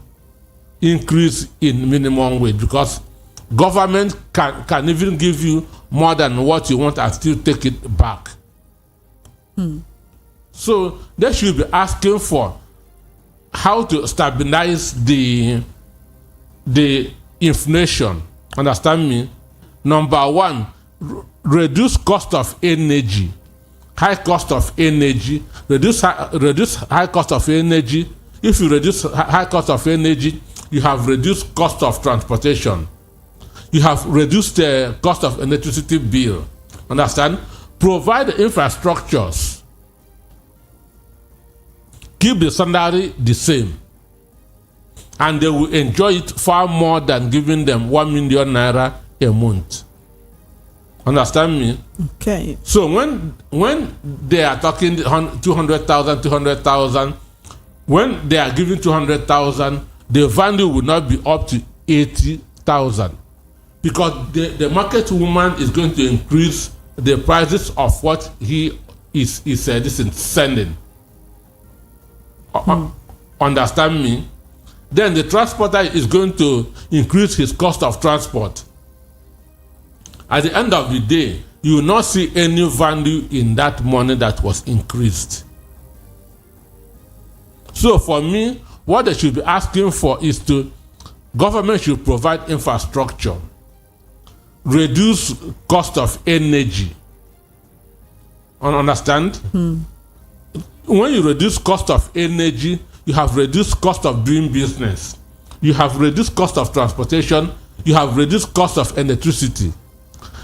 increase in minimum wage, because government can even give you more than what you want and still take it back. So they should be asking for how to stabilize the inflation. Understand me? Number one, reduce cost of energy. High cost of energy. Reduce high cost of energy. If you reduce high cost of energy, you have reduced cost of transportation. You have reduced the cost of electricity bill. Understand? Provide infrastructures. Keep the salary the same. And they will enjoy it far more than giving them 1 million naira a month. Understand me? Okay. So when they are talking 200,000, when they are giving 200,000, the value will not be up to 80,000. Because the market woman is going to increase the prices of what he is sending. Understand me? Then the transporter is going to increase his cost of transport. At the end of the day, you will not see any value in that money that was increased. So for me, what they should be asking for is government should provide infrastructure. Reduce cost of energy. Understand? When you reduce cost of energy, you have reduced cost of doing business. You have reduced cost of transportation. You have reduced cost of electricity.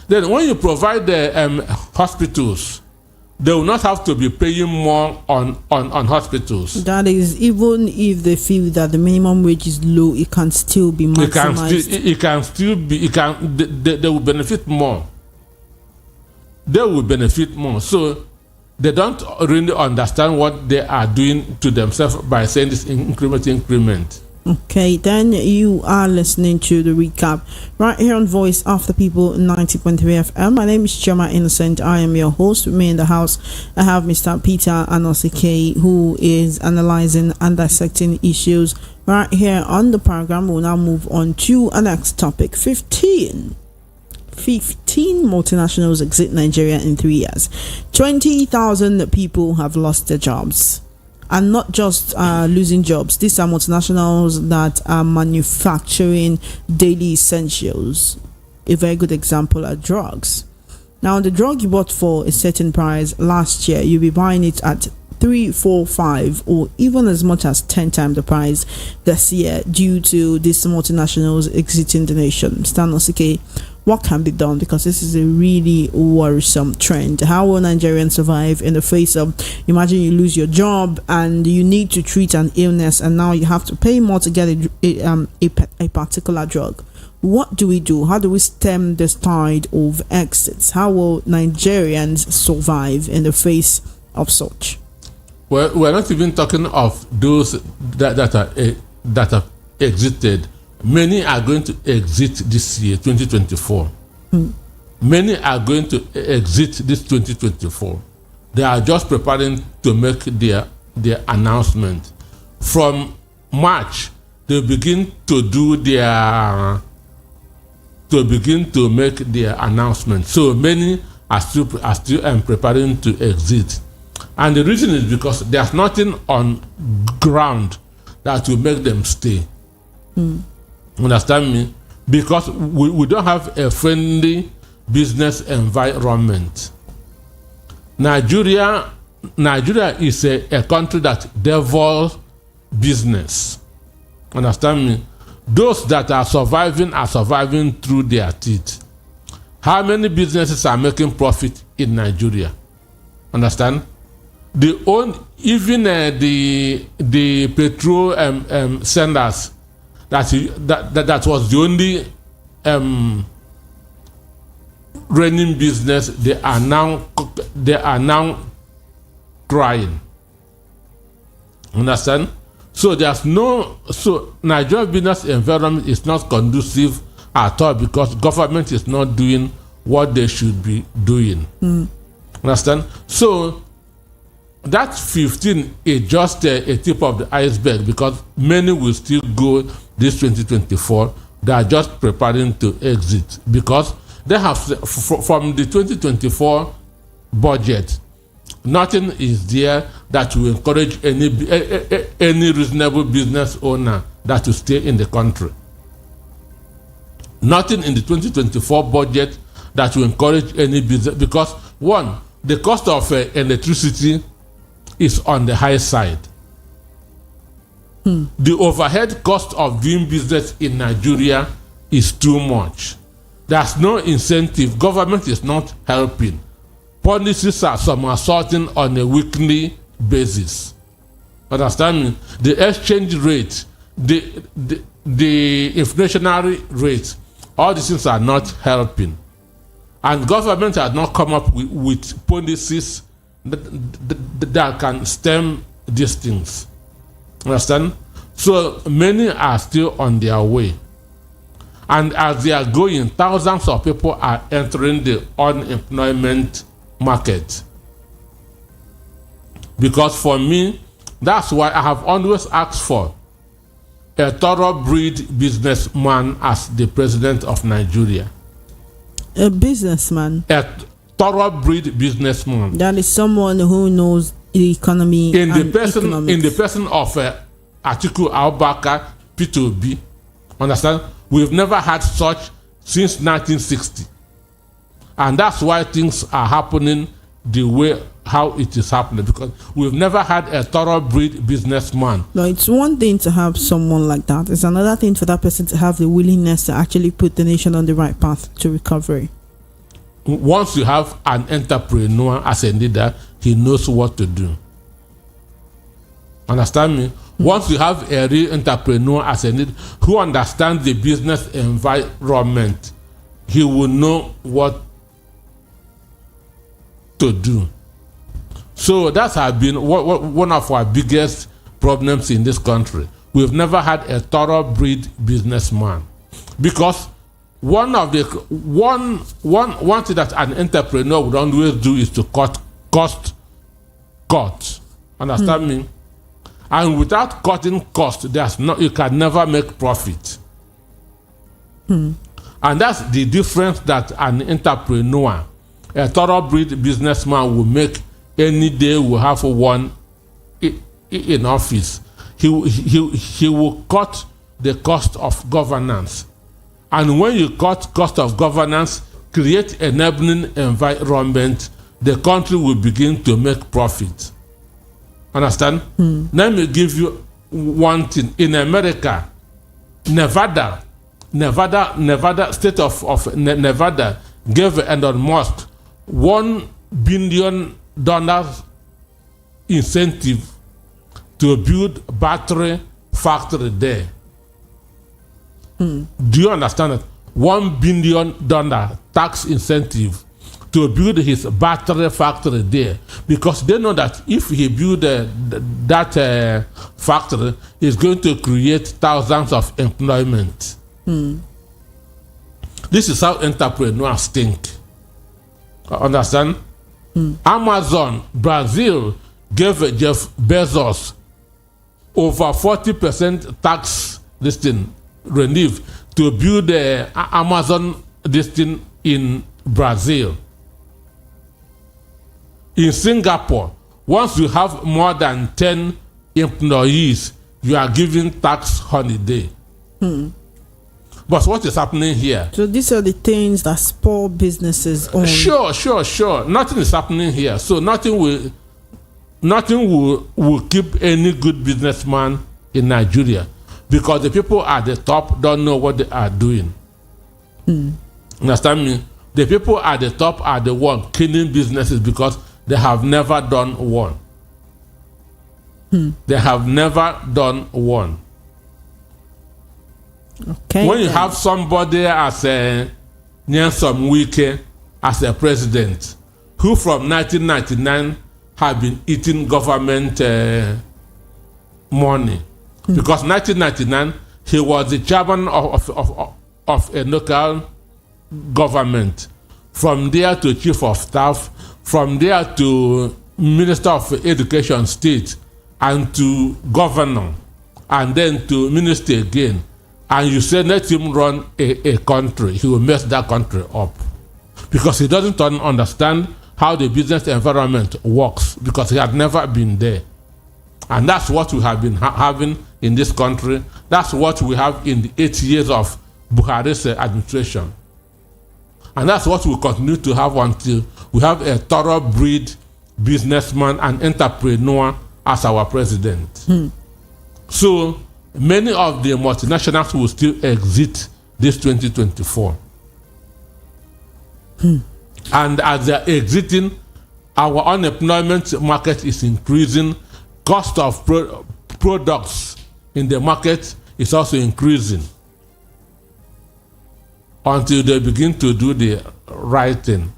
Then when you provide the hospitals, they will not have to be paying more on hospitals. That is, even if they feel that the minimum wage is low, it can still be maximized. They will benefit more. They will benefit more. So they don't really understand what they are doing to themselves by saying this increment. Okay, then you are listening to the recap right here on Voice of the People 90.3 FM. My name is Ijeoma Innocent. I am your host. With me in the house, I have Mr. Peter Anosike, who is analyzing and dissecting issues right here on the program. We'll now move on to our next topic. 15 multinationals exit Nigeria in 3 years. 20,000 people have lost their jobs. And not just losing jobs. These are multinationals that are manufacturing daily essentials. A very good example are drugs. Now, the drug you bought for a certain price last year, you'll be buying it at 3, 4, 5, or even as much as 10 times the price this year due to these multinationals exiting the nation. Mr. Anosike, what can be done? Because this is a really worrisome trend. How will Nigerians survive in the face of, imagine you lose your job and you need to treat an illness and now you have to pay more to get a particular drug? What do we do? How do we stem this tide of exits? How will Nigerians survive in the face of such? Well, we're not even talking of those that have exited. Many are going to exit this year, 2024. Many are going to exit this 2024. They are just preparing to make their announcement. From March, they begin to do make their announcement. So many are still preparing to exit. And the reason is because there's nothing on ground that will make them stay. Understand me? Because we don't have a friendly business environment. Nigeria is a country that devours business. Understand me? Those that are surviving through their teeth. How many businesses are making profit in Nigeria? Understand? Even the petrol senders. That was the only running business. They are now crying. Understand? So Nigeria business environment is not conducive at all because government is not doing what they should be doing. Understand? So that 15 is just a tip of the iceberg because many will still go this 2024. They are just preparing to exit because they have from the 2024 budget, nothing is there that will encourage any reasonable business owner that will stay in the country. Nothing in the 2024 budget that will encourage any business because one, the cost of electricity is on the high side. The overhead cost of doing business in Nigeria is too much. There's no incentive. Government is not helping. Policies are somersaulting on a weekly basis. Understand me? The exchange rate, the inflationary rate, all these things are not helping. And government has not come up with policies that can stem these things. Understand? So many are still on their way. And as they are going, thousands of people are entering the unemployment market. Because for me, that's why I have always asked for a thoroughbred businessman as the president of Nigeria. A businessman? A thoroughbred businessman. That is someone who knows the economy in the person of Atiku Abubakar P2B. Understand? We've never had such since 1960. And that's why things are happening the way how it is happening, because we've never had a thoroughbred businessman. No, it's one thing to have someone like that. It's another thing for that person to have the willingness to actually put the nation on the right path to recovery. Once you have an entrepreneur as a leader, he knows what to do. Understand me? Once you have a real entrepreneur as a leader who understands the business environment, he will know what to do. So that has been one of our biggest problems in this country. We've never had a thoroughbred businessman, because one thing that an entrepreneur would always do is to cut cost. Understand me? And without cutting cost, you can never make profit. And that's the difference that an entrepreneur, a thoroughbred businessman, will make any day. Will have one in office. He will cut the cost of governance. And when you cut cost of governance, create an enabling environment, the country will begin to make profit. Understand? Let me give you one thing. In America, Nevada, state of Nevada gave Elon Musk $1 billion incentive to build battery factory there. Do you understand it? $1 billion tax incentive to build his battery factory there, because they know that if he build that factory, it's going to create thousands of employment. This is how entrepreneurs think. Understand? Amazon Brazil gave Jeff Bezos over 40% tax relief to build Amazon in Brazil. In Singapore, once you have more than 10 employees, you are given tax holiday. But what is happening here? So these are the things that spur businesses on. Sure. Nothing is happening here. So nothing will keep any good businessman in Nigeria, because the people at the top don't know what they are doing. Understand me? The people at the top are the one killing businesses because they have never done one. They have never done one. Okay. When you have somebody as a Nyesom Wike as a president, who from 1999 have been eating government money, because 1999 he was the chairman of a local government. From there to chief of staff, from there to minister of education state, and to governor, and then to minister again. And you say let him run a country, he will mess that country up, because he doesn't understand how the business environment works, because he had never been there. And that's what we have been having in this country. That's what we have in the 8 years of Buhari's administration. And that's what we continue to have until we have a thoroughbred businessman and entrepreneur as our president. So many of the multinationals will still exit this 2024. And as they're exiting, our unemployment market is increasing. Cost of products in the market is also increasing, until they begin to do the right thing.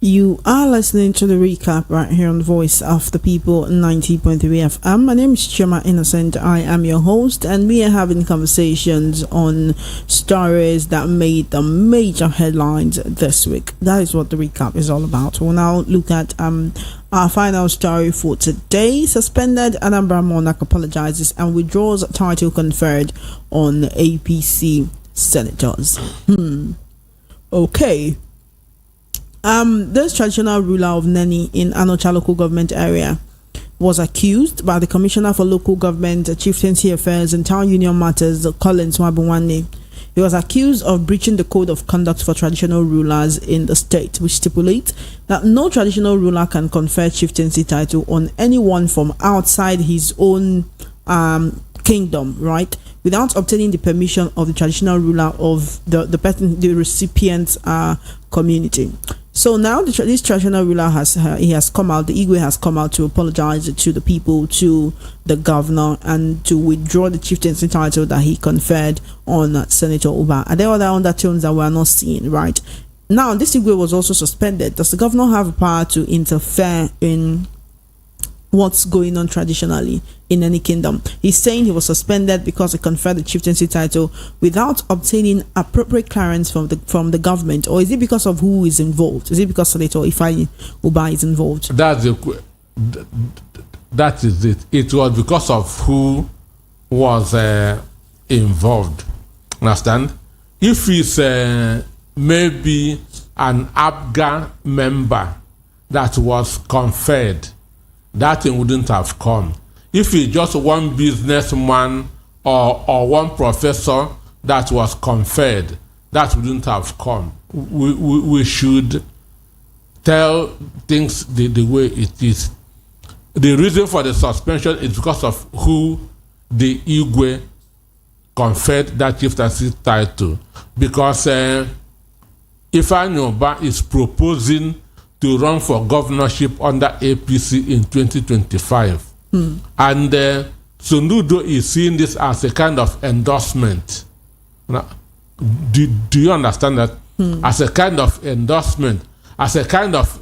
You are listening to the recap right here on Voice of the People 90.3 FM. My name is Ijeoma Innocent. I am your host, and we are having conversations on stories that made the major headlines this week. That is what the recap is all about. We'll now look at our final story for today. Suspended Anambra Monarch apologizes and withdraws title conferred on APC senators. Okay. This traditional ruler of Neni in Anocha local government area was accused by the Commissioner for Local Government, Chieftaincy Affairs and Town Union Matters, Collins Wabunwane. He was accused of breaching the code of conduct for traditional rulers in the state, which stipulates that no traditional ruler can confer chieftaincy title on anyone from outside his own kingdom, right, without obtaining the permission of the traditional ruler of the recipient's community. So now this traditional ruler has come out, the Igwe has come out to apologize to the people, to the governor, and to withdraw the chieftaincy title that he conferred on Senator Abba. Are there other undertones that we are not seeing, right? Now, this Igwe was also suspended. Does the governor have a power to interfere in what's going on traditionally in any kingdom? He's saying he was suspended because he conferred the chieftaincy title without obtaining appropriate clearance from the government. Or is it because of who is involved? Is it because Senator Ifeanyi Ubah is involved? That is it. It was because of who was involved. Understand? If it's maybe an Abga member that was conferred, that thing wouldn't have come. If it's just one businessman or one professor that was conferred, that wouldn't have come. We should tell things the way it is. the reason for the suspension is because of who the Igwe conferred that chieftaincy title. Because Ifeanyi Ubah is proposing to run for governorship under APC in 2025. And Soludo is seeing this as a kind of endorsement. Now, do you understand that? As a kind of endorsement, as a kind of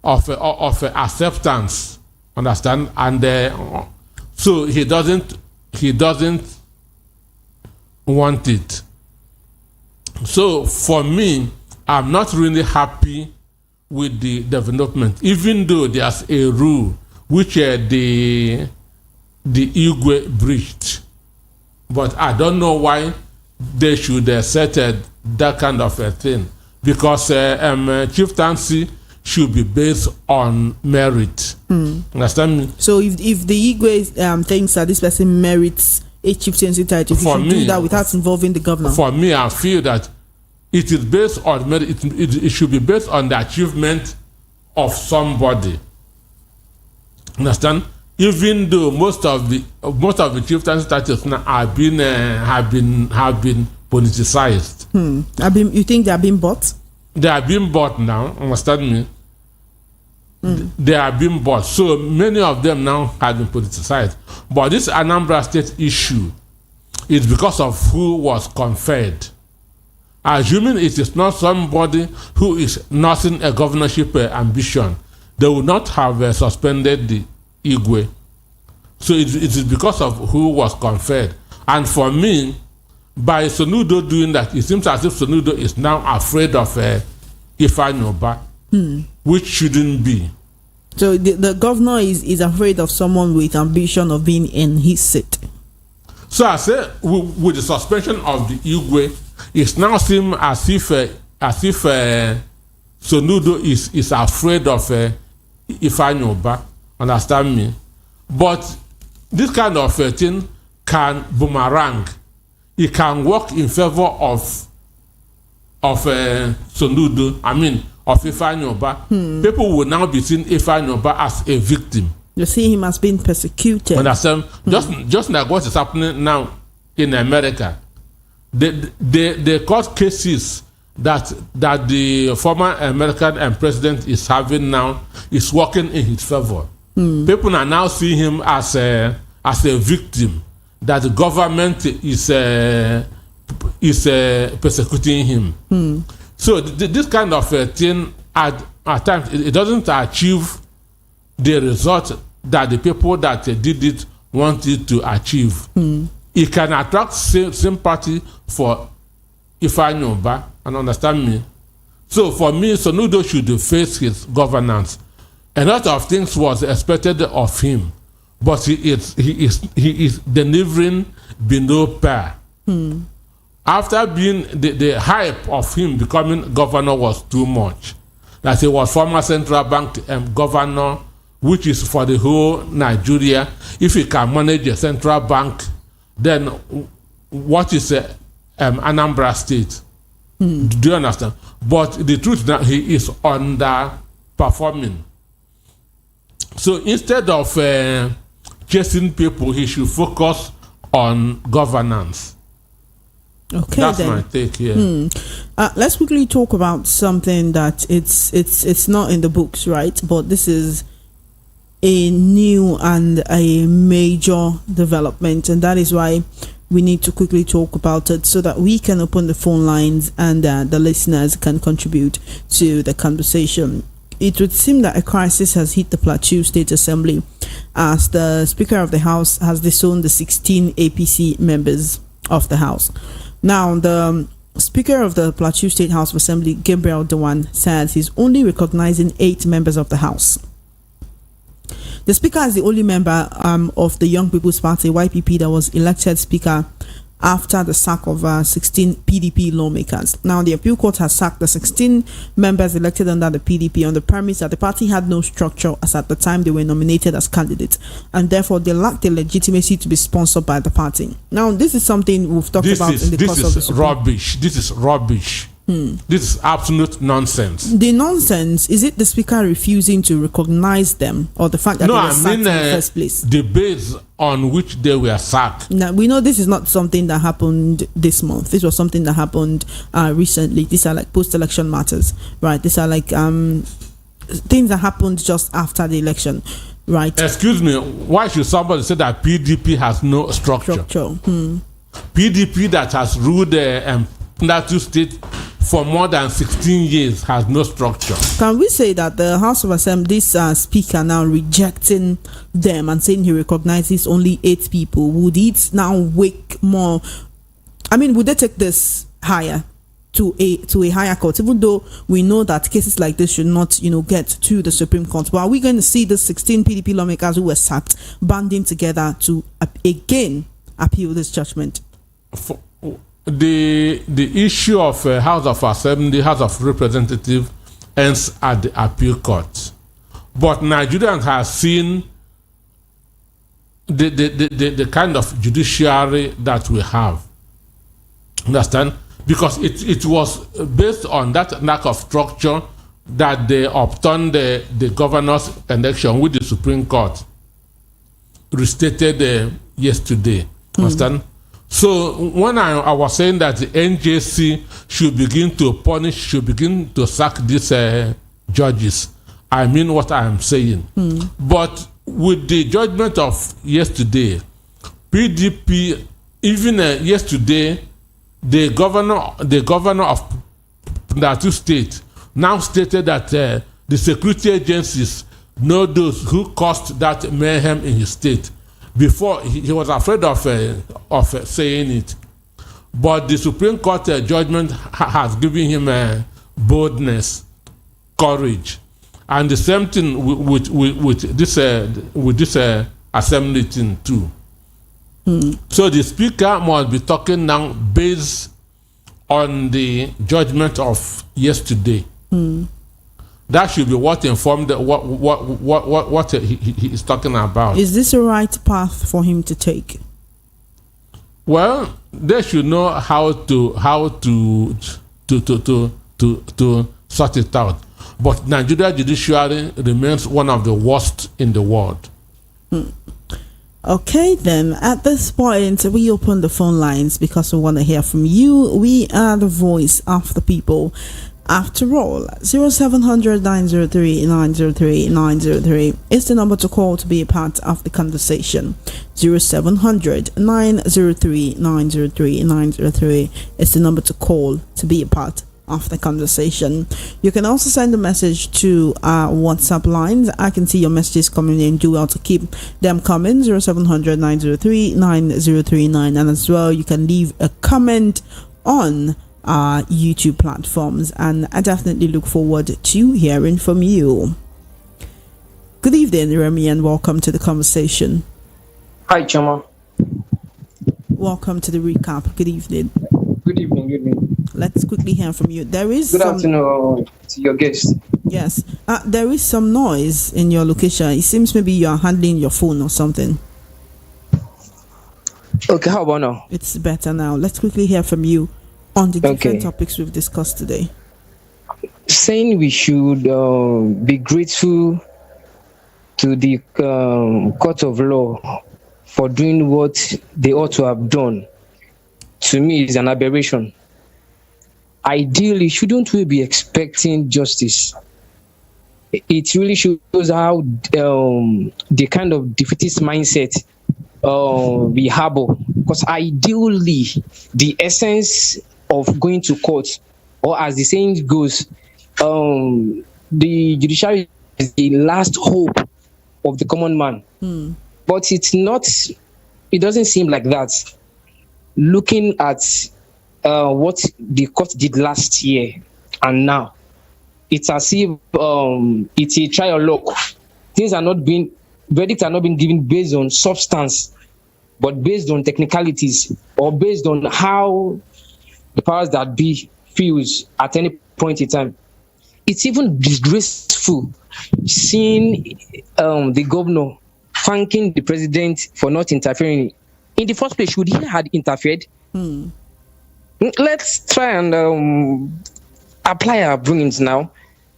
acceptance, understand? And so he doesn't want it. So for me, I'm not really happy with the development, even though there's a rule which the Igwe breached. But I don't know why they should set that kind of a thing, because chieftaincy should be based on merit. Understand me? So if the Igwe thinks that this person merits a chieftaincy title, he should do that without involving the governor. For me, I feel that it is based on merit. It should be based on the achievement of somebody. Understand? Even though most of the chieftaincy titles now have been politicized. You think they are being bought? They are being bought now. Understand me? They are being bought. So many of them now have been politicized. But this Anambra State issue is because of who was conferred. Assuming it is not somebody who is nursing a governorship ambition, they would not have suspended the Igwe. So it is because of who was conferred. And for me, by Soludo doing that, it seems as if Soludo is now afraid of Ifeanyi Ubah, which shouldn't be. So the governor is afraid of someone with ambition of being in his seat. So I say, with the suspension of the Igwe, it now seems as if Soludo is afraid of Ifeanyi Ubah. Understand me? But this kind of thing can boomerang. It can work in favor of Soludo. I mean, of Ifeanyi Ubah. People will now be seeing Ifeanyi Ubah as a victim. You see him as being persecuted. Understand? Just like what is happening now in America. The court cases that the former American president is having now is working in his favor. People are now seeing him as a victim, that the government is persecuting him. So this kind of thing at times it doesn't achieve the result that the people that did it wanted to achieve. It can attract sympathy for Ifeanyi Ubah, and understand me. So for me, Soludo should face his governance. A lot of things was expected of him, but he is delivering below par. After being the hype of him becoming governor was too much. That he was former central bank governor, which is for the whole Nigeria. If he can manage a central bank, then what is Anambra State? Do you understand? But the truth is that he is underperforming. So instead of chasing people, he should focus on governance. Okay, that's then. my take here. Let's quickly talk about something that it's not in the books, right? But this is a new and a major development, and that is why we need to quickly talk about it so that we can open the phone lines and the listeners can contribute to the conversation. It would seem that a crisis has hit the Plateau State Assembly as the Speaker of the House has disowned the 16 APC members of the House. Now, the Speaker of the Plateau State House of Assembly, Gabriel Dewan, says he's only recognizing 8 members of the House. The Speaker is the only member of the Young People's Party, YPP, that was elected Speaker after the sack of 16 PDP lawmakers. Now, the appeal court has sacked the 16 members elected under the PDP on the premise that the party had no structure as at the time they were nominated as candidates, and therefore they lacked the legitimacy to be sponsored by the party. Now, this is something we've talked about in the course of the Supreme. This is rubbish. This is absolute nonsense. The nonsense, is it the speaker refusing to recognize them, or the fact that they were sacked in the first place? The base on which they were sacked. Now, we know this is not something that happened this month. This was something that happened recently. These are like post-election matters, right? These are like things that happened just after the election, right? Excuse me, why should somebody say that PDP has no structure? PDP that has ruled Plateau State for more than 16 years has no structure. Can we say that the House of Assembly, this speaker now rejecting them and saying he recognizes only 8 people, would it now wake more? I mean, would they take this higher to a higher court, even though we know that cases like this should not, get to the Supreme Court? But are we going to see the 16 PDP lawmakers who were sacked banding together to again appeal this judgment? The issue of House of Assembly, House of Representatives ends at the appeal court. But Nigerians have seen the kind of judiciary that we have. Understand? Because it was based on that lack of structure that they obtained the governor's election with the Supreme Court restated yesterday. Understand? So when I was saying that the NJC should begin to punish, should begin to sack these judges, I mean what I am saying. But with the judgment of yesterday, PDP, even yesterday, the governor of Plateau State now stated that the security agencies know those who caused that mayhem in his state. Before, he was afraid of saying it. But the Supreme Court judgment has given him boldness, courage. And the same thing with this assembly thing too. So the speaker must be talking now based on the judgment of yesterday. That should be what informed what he is talking about. Is this the right path for him to take? Well, they should know how to sort it out. But Nigeria judiciary remains one of the worst in the world. Okay, then at this point we open the phone lines because we want to hear from you. We are the voice of the people. After all, 0700 903 903 903 is the number to call to be a part of the conversation. 0700 903 903 903 is the number to call to be a part of the conversation. You can also send a message to our WhatsApp lines. I can see your messages coming in. Do well to keep them coming. 0700 903 9039, and as well you can leave a comment on our YouTube platforms, and I definitely look forward to hearing from you. Good evening, Remy, and welcome to the conversation. Hi, Chama. Welcome to the recap. Good evening. Good evening. Good evening. Let's quickly hear from you. There is good afternoon to your guest. Yes, there is some noise in your location. It seems maybe you are handling your phone or something. Okay, how about now? It's better now. Let's quickly hear from you on the different topics we've discussed today. Saying we should be grateful to the court of law for doing what they ought to have done, to me, is an aberration. Ideally, shouldn't we be expecting justice? It really shows how the kind of defeatist mindset we harbor. Because ideally, the essence of going to court, or as the saying goes, the judiciary is the last hope of the common man. But it's not, it doesn't seem like that. Looking at what the court did last year and now, it's as if it's a trial look. Things are not being, verdicts are not being given based on substance, but based on technicalities, or based on how the powers that be feels at any point in time. It's even disgraceful seeing the governor thanking the president for not interfering. In the first place, should he had interfered? Let's try and apply our brilliance now.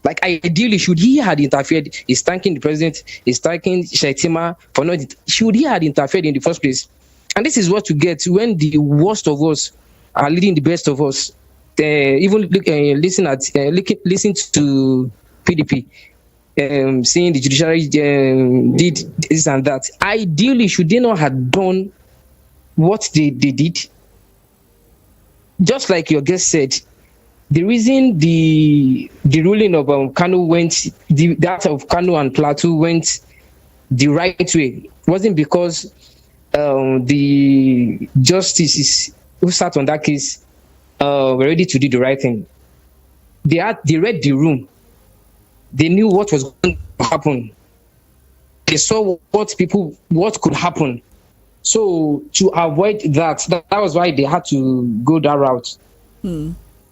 Like, ideally, should he had interfered? He's thanking the president. He's thanking Shetima for not. Should he had interfered in the first place? And this is what you get when the worst of us are leading the best of us. Even listen to PDP, saying the judiciary did this and that. Ideally, should they not have done what they did? Just like your guest said, the reason the ruling of Kano went, that of Kano and Plateau went the right way wasn't because the justices who sat on that case were ready to do the right thing. They read the room. They knew what was going to happen. They saw what could happen. So to avoid that was why they had to go that route.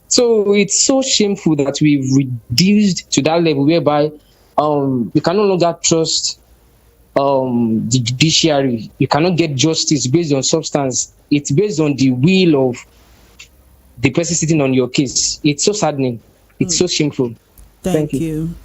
So it's so shameful that we've reduced to that level whereby we can no longer trust the judiciary. You cannot get justice based on substance. It's based on the will of the person sitting on your case. It's so saddening. It's so shameful. Thank you,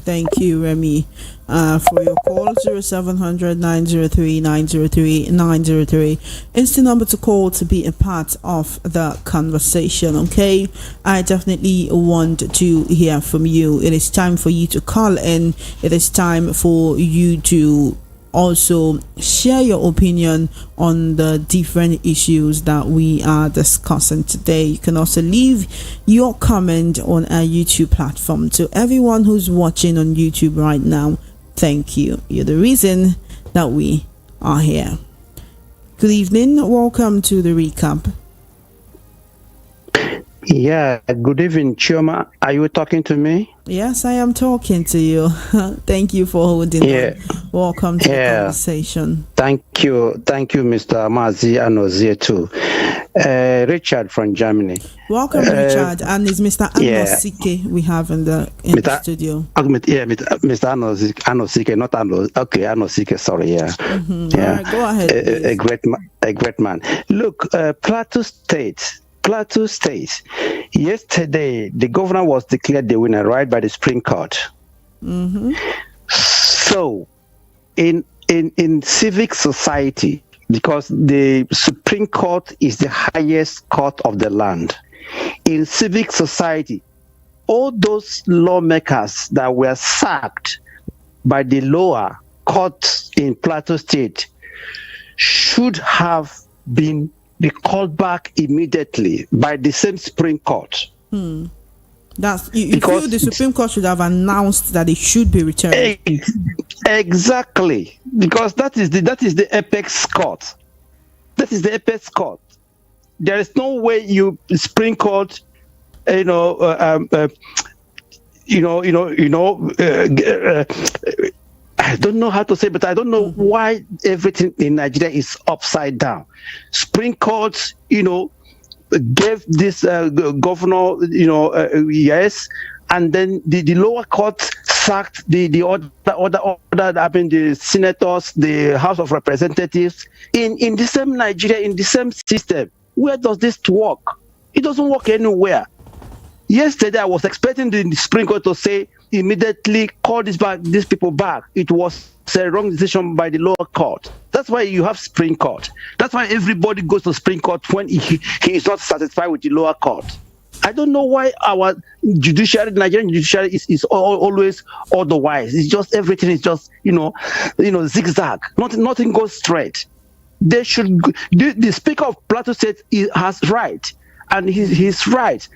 Remy, for your call. 0700 903 903 903. It's the number to call to be a part of the conversation. Okay, I definitely want to hear from you. It is time for you to call in. It is time for you to also share your opinion on the different issues that we are discussing today. You can also leave your comment on our YouTube platform. To everyone who's watching on YouTube right now, thank you. You're the reason that we are here. Good evening. Welcome to the recap. Yeah, good evening, Chioma. Are you talking to me? Yes, I am talking to you. Thank you for holding on. Welcome to the conversation. Thank you, Mr. Mazi Anozie too. Richard from Germany. Welcome, Richard, and it's Mr. Anosike we have in the studio. Mr. Anosike, not Anosike. Okay, Anosike. Sorry, yeah. All right, go ahead. A great man. Look, Plateau State. Yesterday, the governor was declared the winner, right, by the Supreme Court. So, in civic society, because the Supreme Court is the highest court of the land, in civic society, all those lawmakers that were sacked by the lower court in Plateau State should have been called back immediately by the same Supreme Court. That's you feel the Supreme Court should have announced that it should be returned. Exactly, because that is the apex court. That is the apex court. There is no way Supreme Court, I don't know how to say, but I don't know why everything in Nigeria is upside down. Supreme Court, gave this governor, yes, and then the lower court sacked the other, the senators, the House of Representatives in the same Nigeria, in the same system. Where does this work? It doesn't work anywhere. Yesterday, I was expecting the Supreme Court to say immediately call these people back. It was a wrong decision by the lower court. That's why you have Supreme Court. That's why everybody goes to Supreme Court when he is not satisfied with the lower court. I don't know why our judiciary, Nigerian judiciary, is always otherwise. It's just everything is just zigzag. Nothing goes straight. They should. The Speaker of Plateau State has right, and he's right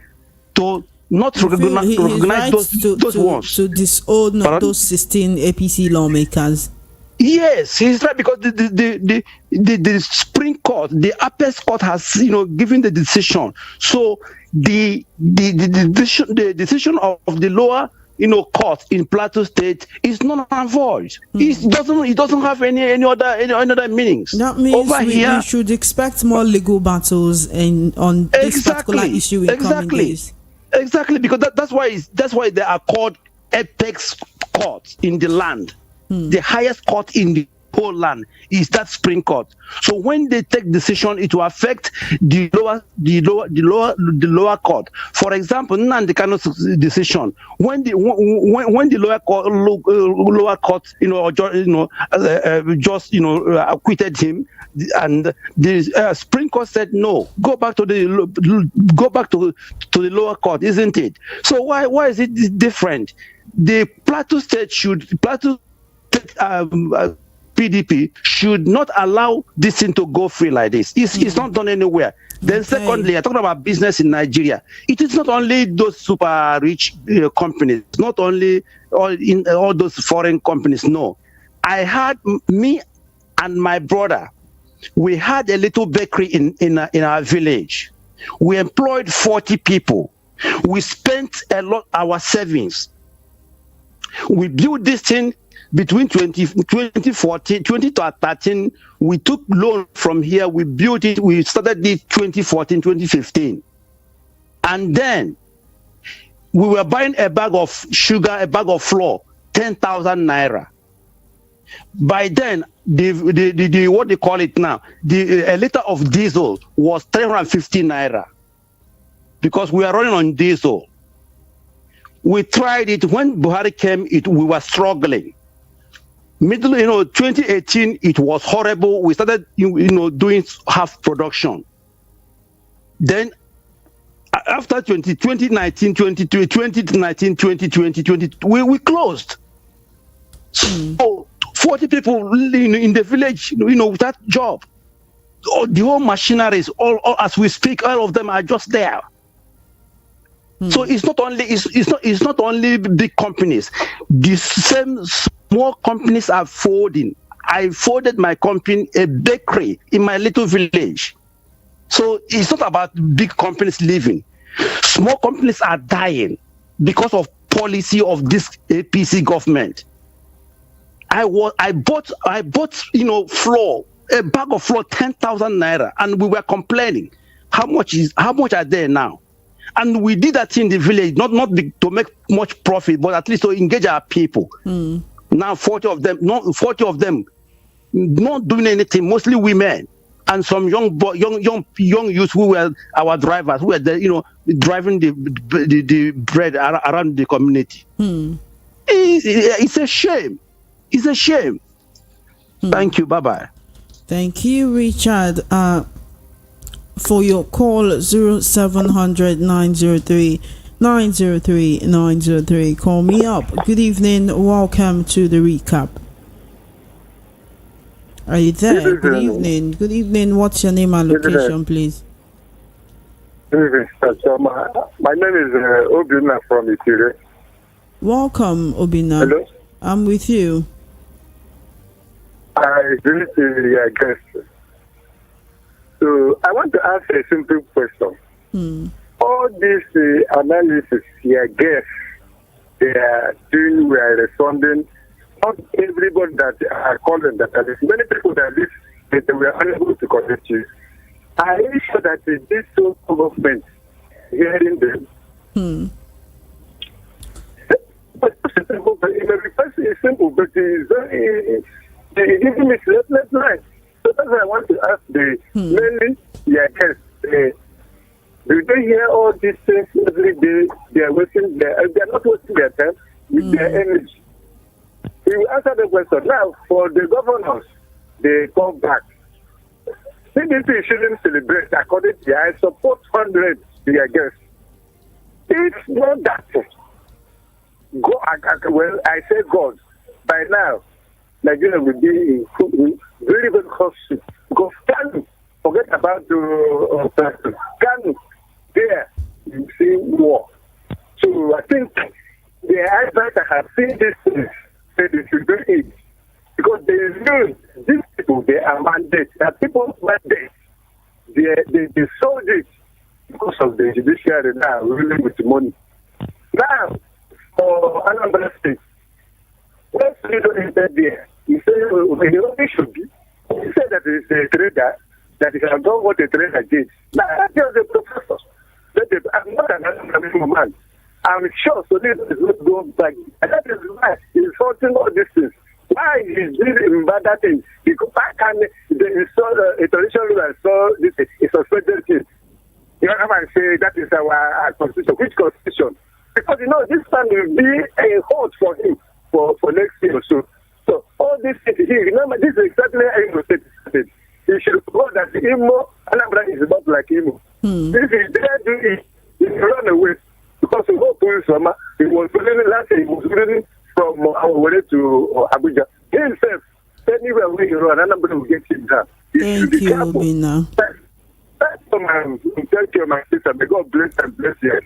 to not recognize those ones. To disown those 16 APC lawmakers. Yes, he's right, because the Supreme Court, the apex court, has given the decision. So the decision of the lower court in Plateau State is not and void. It doesn't have any other meanings. That means we should expect more legal battles on this particular issue in coming days. Exactly, because that's why they are called apex courts in the land, the highest court in the whole land is that Supreme Court. So when they take decision, it will affect the lower court. For example, Nnamdi Kanu's decision, when the lower court, just acquitted him, and the Supreme Court said no, go back to the lower court, isn't it? So why is it different? The Plateau State PDP should not allow this thing to go free like this. It's not done anywhere. Then secondly, I'm talking about business in Nigeria. It is not only those super rich companies, not only all those foreign companies. No, I had me and my brother. We had a little bakery in our village. We employed 40 people. We spent a lot our savings. We built this thing between 2013. We took loan from here. We built it. We started it 2014, 2015. And then we were buying a bag of sugar, a bag of flour, 10,000 naira. By then, the what they call it now, a liter of diesel was 350 naira, because we are running on diesel. We tried it when Buhari came. We were struggling. 2018, it was horrible. We started, doing half production. Then, after 2019, 2020, we closed. So 40 people in the village, without job. The whole machineries, all as we speak, all of them are just there. So it's not only big companies. The same small companies are folding. I folded my company, a bakery in my little village. So it's not about big companies leaving. Small companies are dying because of policy of this APC government. I bought flour, a bag of flour, 10,000 naira, and we were complaining. How much are there now? And we did that in the village, not to make much profit, but at least to engage our people. Now 40 of them not doing anything, mostly women, and some young youths who were our drivers, who were driving the bread around the community. It's a shame. It's a shame. Thank you. Bye-bye. Thank you, Richard, for your call. 0700 903 903. Call me up. Good evening. Welcome to the recap. Are you there? Good evening. Good evening. What's your name and location, please? Good evening. So my name is Obina from Ikire. Welcome, Obina. Hello. I'm with you. I greet your guest. So I want to ask a simple question. All this analysis, your guests, they are doing, we are responding. Not everybody that are calling, that there is many people that this that we are unable to connect you. Are you sure that this whole government hearing them? But it's simple, but in the request is simple, but it's very giving me sleepless nights. So that's why I want to ask mainly your guests. Do they hear all these things every day? They are not wasting their time with their energy. We will answer the question. Now, for the governors, they come back. CDC shouldn't celebrate according to I support 100 their guests. It's not that. Well, I say God. By now, Nigeria will be in very good hardship. Because Kanu, forget about the Kanu, there you see war. So I think the advisor have seen this thing, say they should do it. Because they know these people, they are mandates. That people's mandate, they sold it because of the judiciary now, ruling with money. Now, for Anambra State, let's say don't enter there. You say, it should be. You say that it's a trader, that he can do what a trader did. Now, that's just a professor. I'm not an Anambra man. I'm sure so this is not going back. And that is why he's sorting all these things. Why is this bad thing? Because why can they install a traditional rule and install this a suspended thing? You know what I'm saying? That is our constitution. Which constitution? Because this time will be a hold for him for next year or so. So all these things, remember, this is exactly how Imo State started. You should know that Imo, Anambra is not like Imo. If he dare do it, he will run away. Because the whole police summer, he was running last year, he was running from our way to Abuja. He himself, anywhere where he run, Anambra will get him down. Thank you, Bina. Thank you, my sister. May God bless and bless you.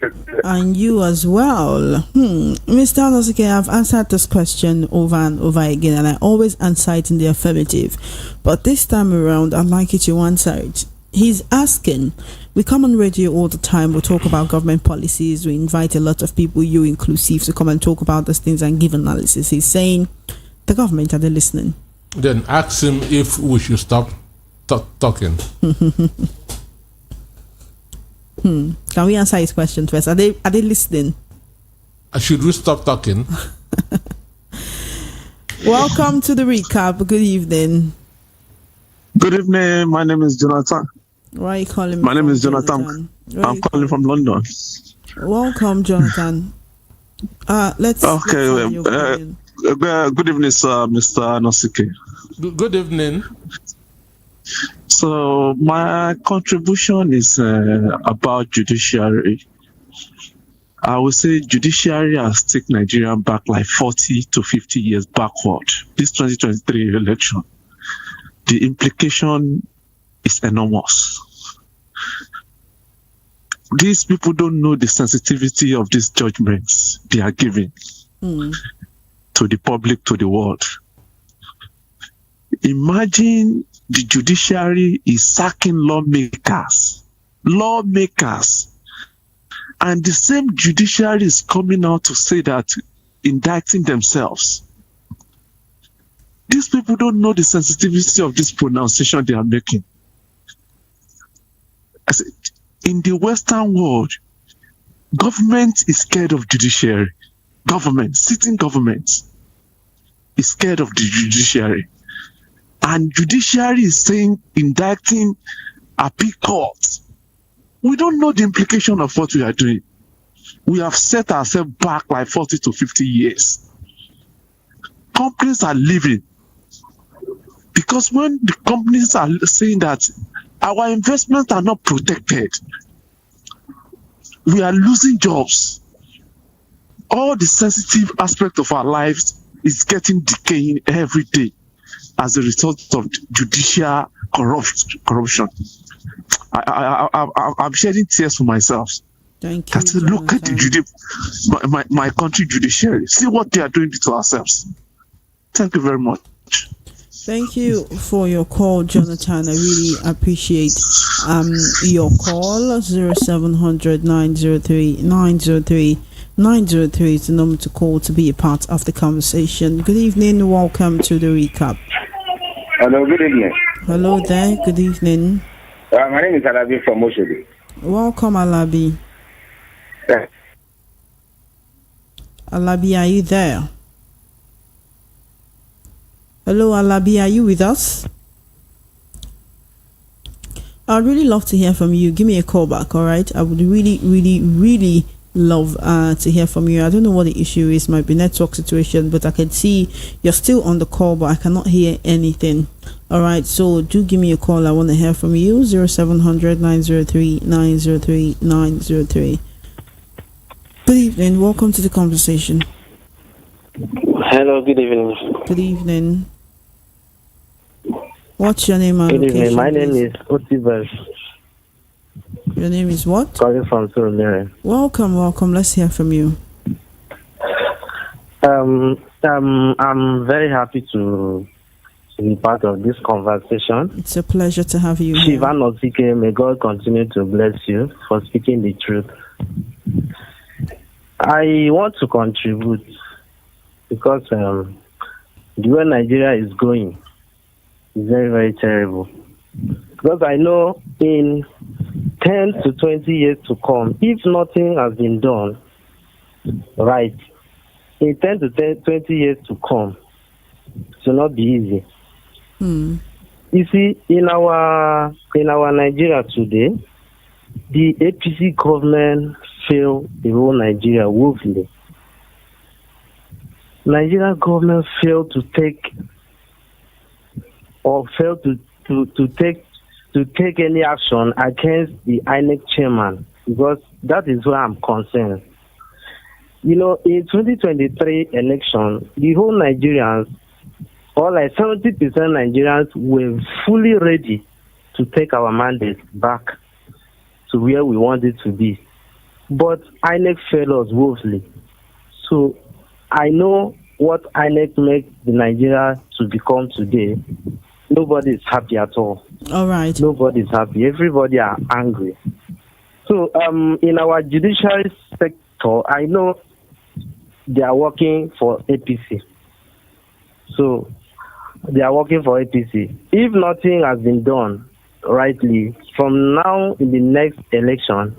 And you as well. Mr. Anosike, I've answered this question over and over again, and I always answer it in the affirmative. But this time around, I'd like you to answer it. He's asking, we come on radio all the time, we talk about government policies, we invite a lot of people, you inclusive, to come and talk about these things and give analysis. He's saying, the government, are they listening? Then ask him if we should stop talking. Can we answer his question first? Are they listening? Should we stop talking? Welcome to the recap. Good evening. Good evening. My name is Jonathan. Why are you calling me? My name is Jonathan. I'm calling from London. Welcome, Jonathan. Let's. Okay. Good evening, sir, Mr. Anosike. Good evening. So my contribution is about judiciary. I would say judiciary has taken Nigeria back like 40 to 50 years backward. This 2023 election, the implication is enormous. These people don't know the sensitivity of these judgments they are giving to the public, to the world. Imagine the judiciary is sacking lawmakers, and the same judiciary is coming out to say that indicting themselves. These people don't know the sensitivity of this pronunciation they are making. In the Western world, government is scared of judiciary. Sitting government is scared of the judiciary. And judiciary is saying, indicting appeal courts. We don't know the implication of what we are doing. We have set ourselves back like 40 to 50 years. Companies are leaving. Because when the companies are saying that our investments are not protected, we are losing jobs. All the sensitive aspect of our lives is getting decaying every day as a result of judicial corruption. I'm shedding tears for myself. Thank you. Look at the my country judiciary. See what they are doing to ourselves. Thank you very much. Thank you for your call, Jonathan. I really appreciate your call. 0700 903 903 903 is the number to call to be a part of the conversation. Good evening. Welcome to the recap. Hello, good evening. Hello there. Good evening. My name is Alabi from Moshodi. Welcome, Alabi. Yeah. Alabi, are you there? Hello, Alabi, are you with us? I'd really love to hear from you. Give me a call back, all right? I would really love to hear from you. I don't know what the issue is. Might be network situation, but I can see you're still on the call, but I cannot hear anything. All right, so do give me a call. I want to hear from you. 0700 903 903 903. Good evening. Welcome to the conversation. Hello, good evening. Good evening. What's your name and Good location? evening. My name please? is Otibas. Your name is what? Calling from Surulere. Welcome. Let's hear from you. I'm very happy to be part of this conversation. It's a pleasure to have you Chief here. Anosike, may God continue to bless you for speaking the truth. I want to contribute because the way Nigeria is going is very, very terrible. Because I know in 10 to 20 years to come, if nothing has been done right, in 10 to 20 years to come, will not be easy. Hmm. You see, in our Nigeria today, the APC government failed the whole Nigeria woefully. Nigeria government failed to take any action against the INEC chairman, because that is where I'm concerned. You know, in 2023 election, the whole Nigerians, or like 70% Nigerians, were fully ready to take our mandate back to where we want it to be. But INEC failed us woefully. So I know what INEC makes the Nigeria to become today. Nobody is happy at all. All right. Nobody is happy. Everybody are angry. So in our judiciary sector, I know they are working for APC. So they are working for APC. If nothing has been done rightly, from now in the next election,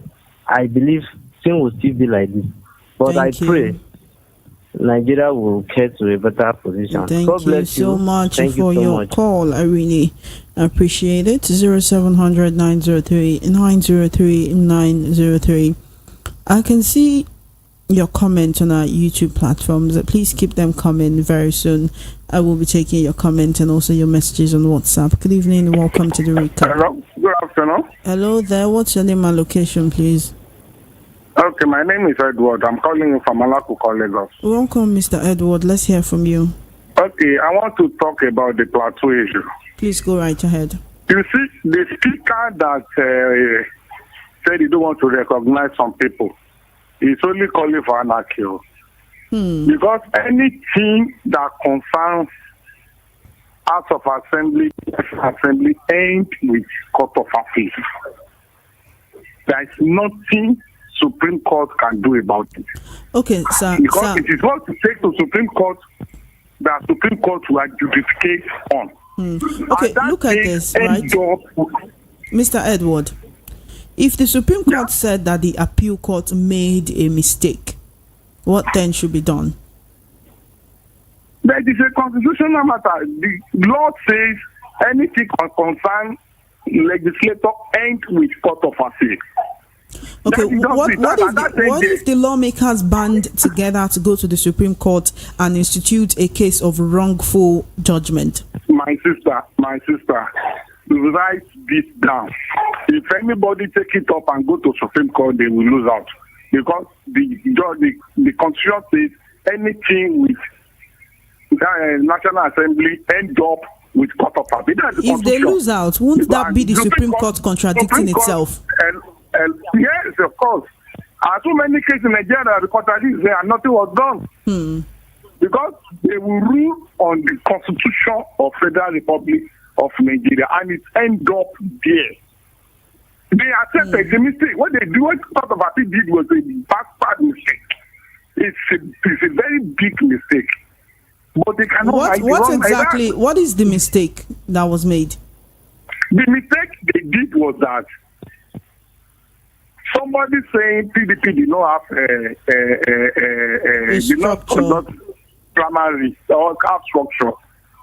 I believe things will still be like this. But Thank I pray Nigeria will get to a better position. Thank God you bless so much Thank for you so your much. call. I really appreciate it. 0700 903 903 903. I can see your comment on our YouTube platforms. Please keep them coming very soon. I will be taking your comment and also your messages on WhatsApp. Good evening and welcome to the recap. Hello, good afternoon. Hello there. What's your name and location, please? Okay, my name is Edward. I'm calling you from Malakuko, Lagos. Welcome, Mr. Edward. Let's hear from you. Okay, I want to talk about the Plateau issue. Please go right ahead. You see, the speaker that said he don't want to recognize some people is only calling for anarchy. Because anything that concerns House of Assembly aimed with court of appeal, there is nothing Supreme Court can do about it. Okay, sir. Because it is what to take to Supreme Court that Supreme Court will adjudicate on. Okay, look at this, right? Mr. Edward, if the Supreme Court said that the appeal court made a mistake, what then should be done? That is a constitutional matter. The law says anything concern legislator aimed with court of appeal. Okay, what if the lawmakers band together to go to the Supreme Court and institute a case of wrongful judgment? My sister, write this down. If anybody take it up and go to Supreme Court, they will lose out. Because the Constitution says anything with National Assembly end up with court of appeal. If they lose out, won't that be the Supreme Court contradicting itself? Yes, of course. So many cases in Nigeria, the contradiction there and nothing was done. Because they will rule on the Constitution of Federal Republic of Nigeria, and it end up there. They accept it's a mistake. What they do, what Court of Appeal did was a bad mistake. It's a very big mistake. But they cannot. What is the mistake that was made? The mistake they did was that somebody saying PDP did not have did not conduct primary or cap structure.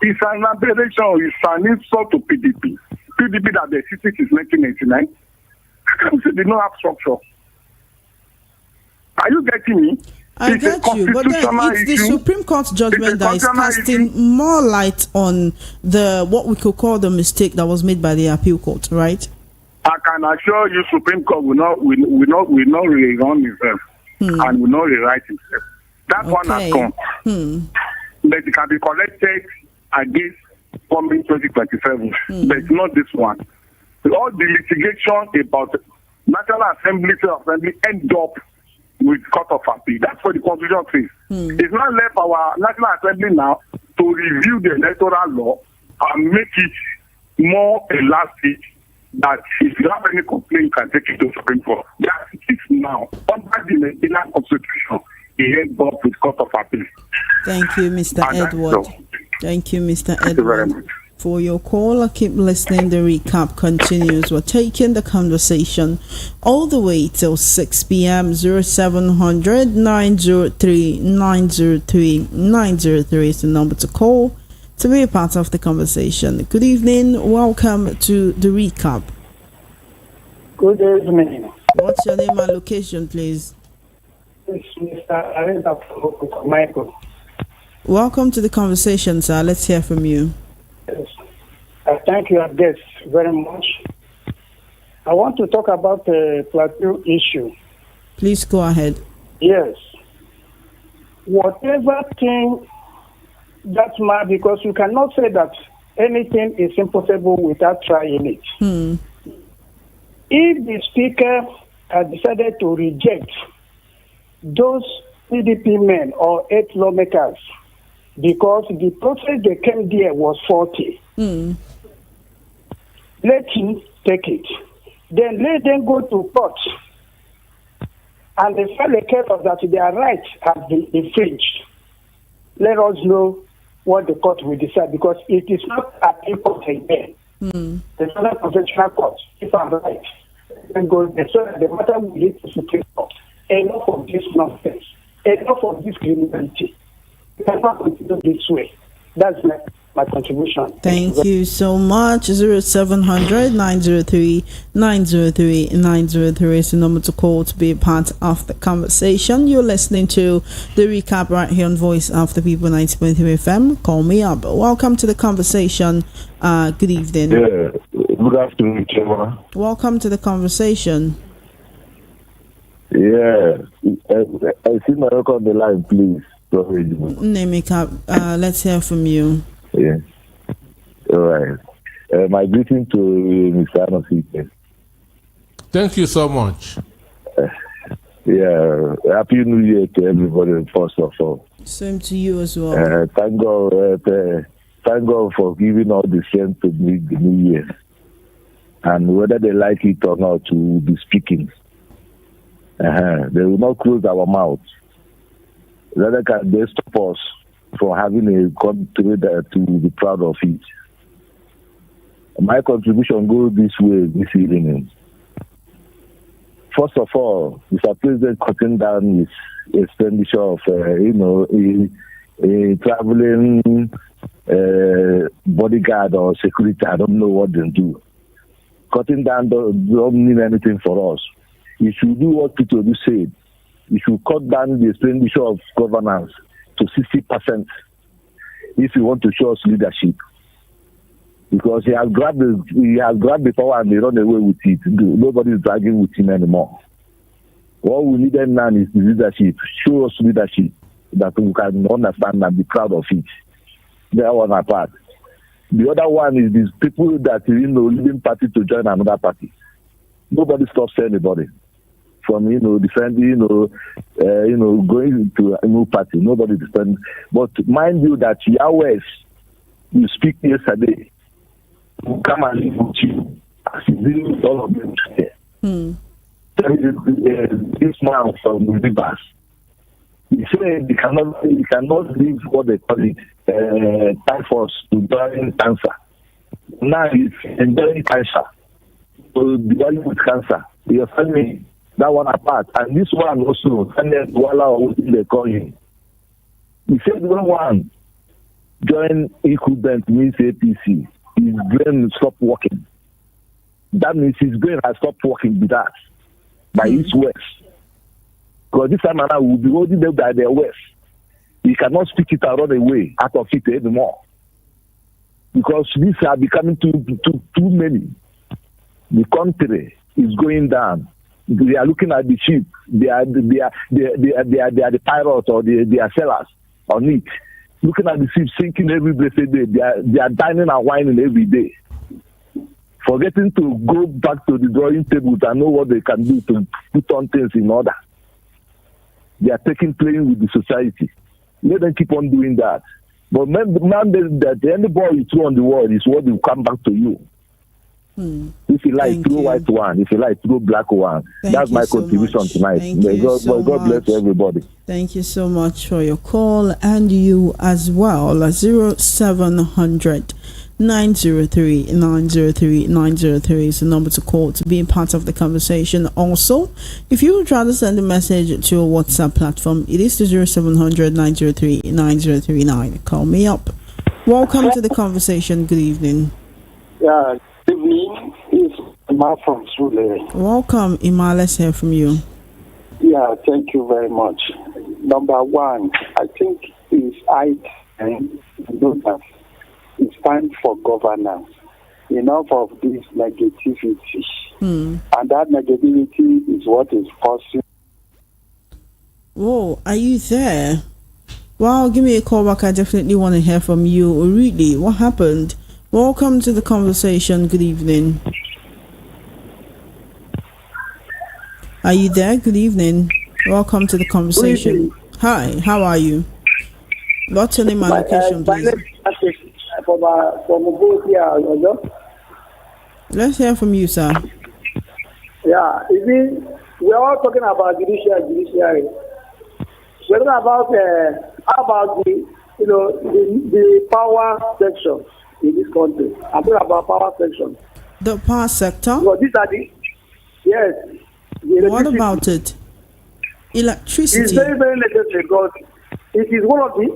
It's an aberration. It's an insult to PDP. PDP that they existed since 1999. How can you say they don't have structure? Are you getting me? I get you, but then it's the Supreme Court judgment that is casting more light on what we could call the mistake that was made by the appeal court, right? I can assure you, Supreme Court will not rerun itself and will not rewrite itself. That one has come. But it can be collected against coming 2027. But it's not this one. All the litigation about National Assembly end up with court of appeal. That's what the Constitution says. It's not left our National Assembly now to review the electoral law and make it more elastic, that if you have any complaint, you can take it to Supreme Court. That is now under the Nigerian Constitution. It ends up with court of appeal. Thank you, Mr. Edward. Thank you, Mr. Edward. Thank you very much for your call. I keep listening. The recap continues. We're taking the conversation all the way till 6 p.m. 0700 903 903 903 is the number to call. to be a part of the conversation. Good evening. Welcome to the recap. Good evening. What's your name and location, please? It's Mr. Arenda Michael. Welcome to the conversation, sir. Let's hear from you. Yes. Thank you, guests, very much. I want to talk about the Plateau issue. Please go ahead. Yes. Whatever thing that matters, because you cannot say that anything is impossible without trying it. If the speaker had decided to reject those PDP men or 8 lawmakers because the process they came there was faulty, let him take it. Then let them go to court and they file a case of that their rights have been infringed. Let us know what the court will decide, because it is not appeal court again. The Federal Constitutional Court, if I'm right, and go there so that the matter will lead to Supreme Court. Enough of this nonsense. Enough of this criminality. We cannot continue this way. That's my contribution. Thank you so much. 0700 903 903 903 is the number to call to be a part of the conversation. You're listening to the recap right here on Voice of the People 90.3 FM. Call me up. Welcome to the conversation. Good evening. Yeah. Good afternoon, Ijeoma. Welcome to the conversation. Yeah. I see my record on the line, please. Nemika, let's hear from you. Yeah. All right. My greeting to Mr. Anosike. Thank you so much. Yeah. Happy New Year to everybody, first of all. Same to you as well. Thank God for giving all the strength to meet the New Year. And whether they like it or not, we will be speaking. They will not close our mouths. Rather can they stop us from having a country to be proud of it. My contribution goes this way this evening. First of all, Mr. President cutting down his expenditure of, a traveling bodyguard or security. I don't know what they do. Cutting down don't mean anything for us. You should do what Peter said. You should cut down the expenditure of governance to 60% if you want to show us leadership. Because he has grabbed the power and they run away with it. Nobody is dragging with him anymore. What we need now is the leadership. Show us leadership that we can understand and be proud of it. That one apart. The other one is these people that leaving party to join another party. Nobody stops anybody from defending going to a new party. Nobody defends. But mind you that Yahweh, you speak yesterday, will come and live with you as he did with all of them today. This man from Rivers, he said he cannot leave what they call it typhus to join cancer. Now he's enjoying cancer. So dealing with cancer. You're telling me that one apart. And this one also, Wala or what they call him. He said one join Incompetence means APC. His brain stopped working. That means his brain has stopped working with that by his words. Because this time around will be holding them by their words. He cannot speak it and run away out of it anymore. Because these are becoming too many. The country is going down. They are looking at the ship. They are the pirates or they are sellers on it. Looking at the ship sinking every blessed day. They are dining and whining every day. Forgetting to go back to the drawing table and know what they can do to put on things in order. They are playing with the society. Let them keep on doing that. But remember that any ball you throw on the wall is what will come back to you. If you like, throw white one. If you like, throw black one. That's my contribution tonight. May God bless everybody. Thank you so much for your call, and you as well. 0700 903 903 903 is the number to call to be a part of the conversation. Also, if you would rather send a message to a WhatsApp platform, it is the 0700 903 9039. Call me up. Welcome to the conversation. Good evening. Yeah, good evening. It's Emma from Sule. Welcome, Ima. Let's hear from you. Yeah, thank you very much. Number one, I think it's high time that it's time for governance. Enough of this negativity. And that negativity is what is causing. Whoa, are you there? Wow, give me a call back. I definitely want to hear from you. Really, what happened? Welcome to the conversation. Good evening. Are you there? Good evening. Welcome to the conversation. Hi, how are you? What's your name and location, please? Let's hear from you, sir. Yeah, we're all talking about judiciary. We're talking about the power section in this country. I'm talking about power section. The power sector? Well, these are yes. What about it? Electricity. It's very, very necessary because it is one of the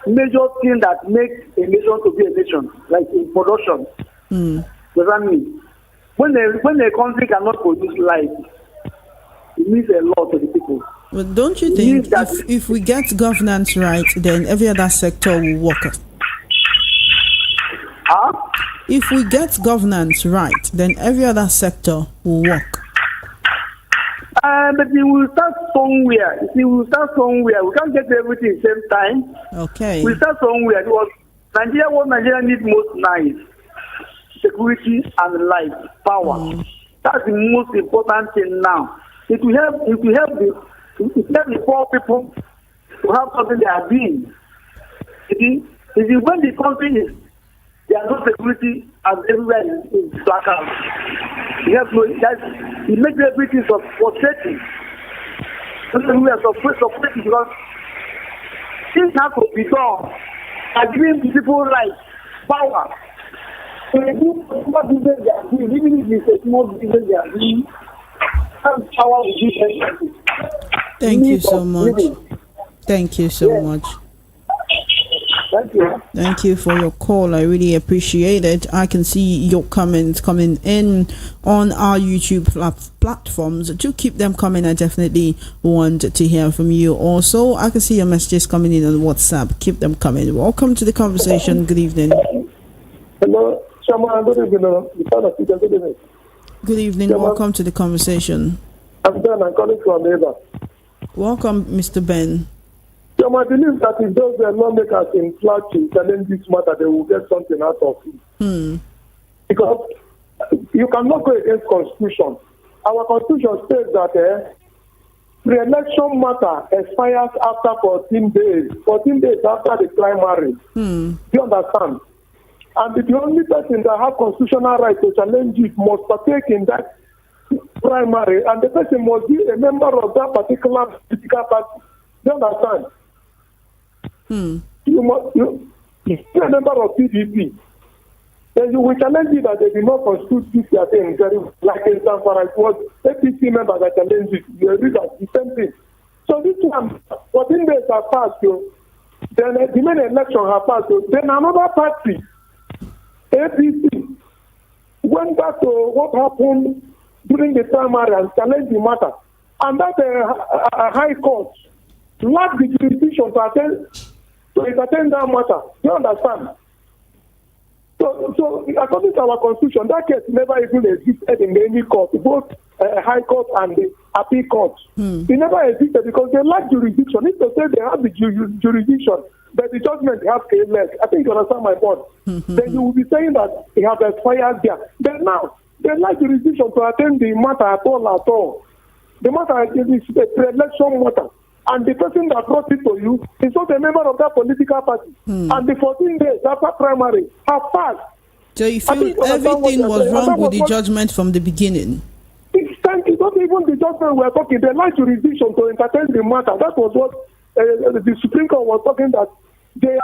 major thing that makes a nation to be a nation, like in production. Does that mean when a country cannot produce life, it means a lot to the people. But don't you think if we get governance right, then every other sector will work? If we get governance right, then every other sector will work. But we will start somewhere. We will start somewhere. We can't get everything at the same time. Okay. We start somewhere. What Nigeria needs most now is security and life, power. That's the most important thing now. It will help the poor people to have something they are doing. When the country is there are no security and everywhere is blackout. It makes everything frustrating. Everywhere frustrating because things have to be done by giving people rights, power. So they do what business they are doing, even if it's a small business they are doing, have power to do everything. Thank you so much. Thank you so much. Thank you for your call. I really appreciate it. I can see your comments coming in on our YouTube platforms. Do keep them coming. I definitely want to hear from you. Also, I can see your messages coming in on WhatsApp. Keep them coming. Welcome to the conversation. Good evening. Hello, Shaman. Good evening. Good evening. Welcome to the conversation. I'm Ben. I'm calling from Abba. Welcome, Mr. Ben. So I believe that if those lawmakers in Plateau challenge this matter, they will get something out of it. Because you cannot go against Constitution. Our Constitution states that the election matter expires after 14 days. 14 days after the primary. Do you understand? And the only person that has constitutional right to challenge it must partake in that primary, and the person must be a member of that particular political party. Do you understand? You be a member of PDP. Then you will challenge it that they did not constitute this thing. Like in San Fara, it was APC members that challenged it. You agree that the same thing. So this one, 14 days have passed. Then the main election has passed. Then another party, APC, went back to what happened during the primary and challenged the matter. And that High Court lacked the jurisdiction to entertain that matter. You understand? So according to our constitution, that case never even existed in any court, both High Court and the Appeal Court. It never existed because they lack jurisdiction. If they say they have the jurisdiction, but the judgment has careless. I think you understand my point. Then you will be saying that it has expired there. Then now, they lack jurisdiction to attend the matter at all. The matter is a pre-election matter. And the person that brought it to you is not a member of that political party. And the 14 days after primary have passed. So you feel everything was wrong with the judgment from the beginning? It's not even the judgment we're talking. They lack jurisdiction to entertain the matter. That was what the Supreme Court was talking, that they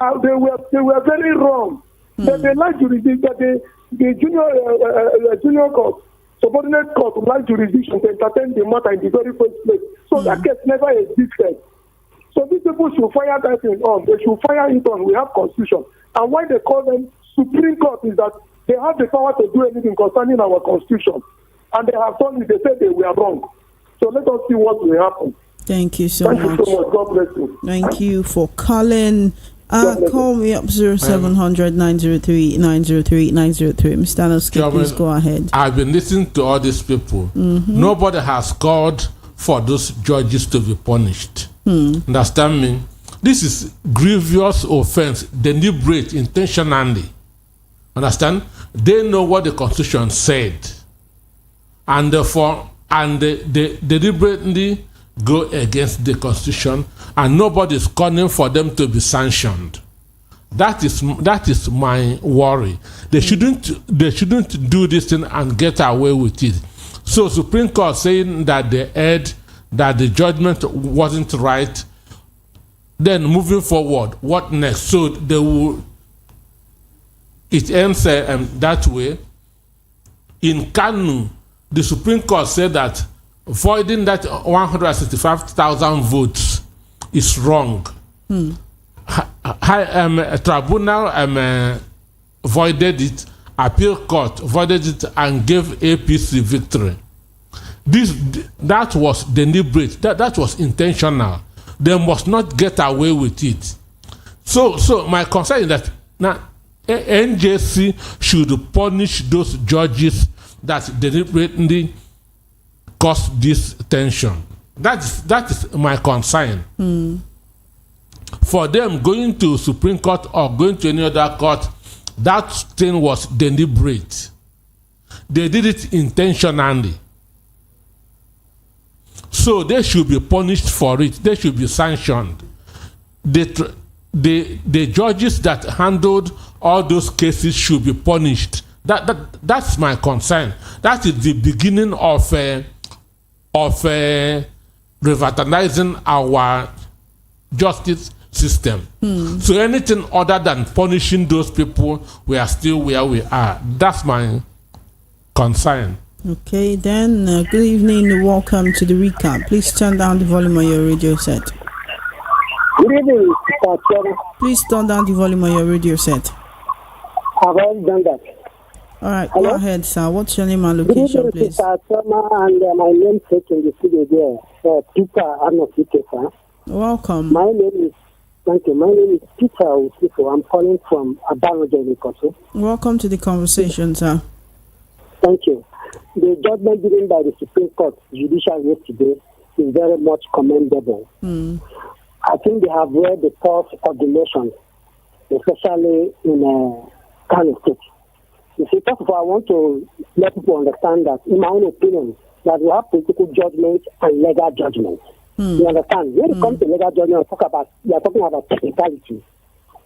were very wrong. They lack jurisdiction. The junior court, subordinate court, lack jurisdiction to entertain the matter in the very first place. So that case never existed. So these people should fire that thing on. They should fire it on. We have constitution. And why they call them Supreme Court is that they have the power to do anything concerning our constitution. And they have done it. They said they were wrong. So let us see what will happen. Thank you so much. Thank you so much. God bless you. Thank you for calling. Call me up 0700 903 903 903. Mr. Anosike, please go ahead. I've been listening to all these people. Nobody has called for those judges to be punished. Understand me? This is grievous offense, deliberate, intentionally. Understand? They know what the Constitution said, and therefore, they deliberately go against the Constitution, and nobody is calling for them to be sanctioned. That is my worry. They shouldn't do this thing and get away with it. So Supreme Court saying that they heard that the judgment wasn't right. Then moving forward, what next? So they will. It ends that way. In Kanu, the Supreme Court said that voiding that 165,000 votes is wrong. Tribunal voided it, appeal court voided it, and gave APC victory. That was deliberate. That was intentional. They must not get away with it. So my concern is that now NJC should punish those judges that deliberately caused this tension. That is my concern. For them going to Supreme Court or going to any other court, that thing was deliberate. They did it intentionally. So they should be punished for it. They should be sanctioned. The judges that handled all those cases should be punished. That's my concern. That is the beginning of revitalizing our justice system. So anything other than punishing those people, we are still where we are. That's my concern. Okay, then good evening. Welcome to the recap. Please turn down the volume on your radio set. Good evening, Mr. Please turn down the volume on your radio set. I've already done that. All right, Hello? Go ahead, sir. What's your name and location, good evening, please? Mr. and my name is in the studio there, Peter Anosike, sir. Welcome. My name is, thank you. My name is Peter Osifo. I'm calling from Abba. Welcome to the conversation, sir. Thank you. The judgment given by the Supreme Court Judiciary yesterday is very much commendable. I think they have read the pulse of the nation, especially in Kano State. You see, first of all, I want to let people understand that, in my own opinion, that we have political judgment and legal judgment. You understand? When it comes to legal judgment, we are talking about technicality.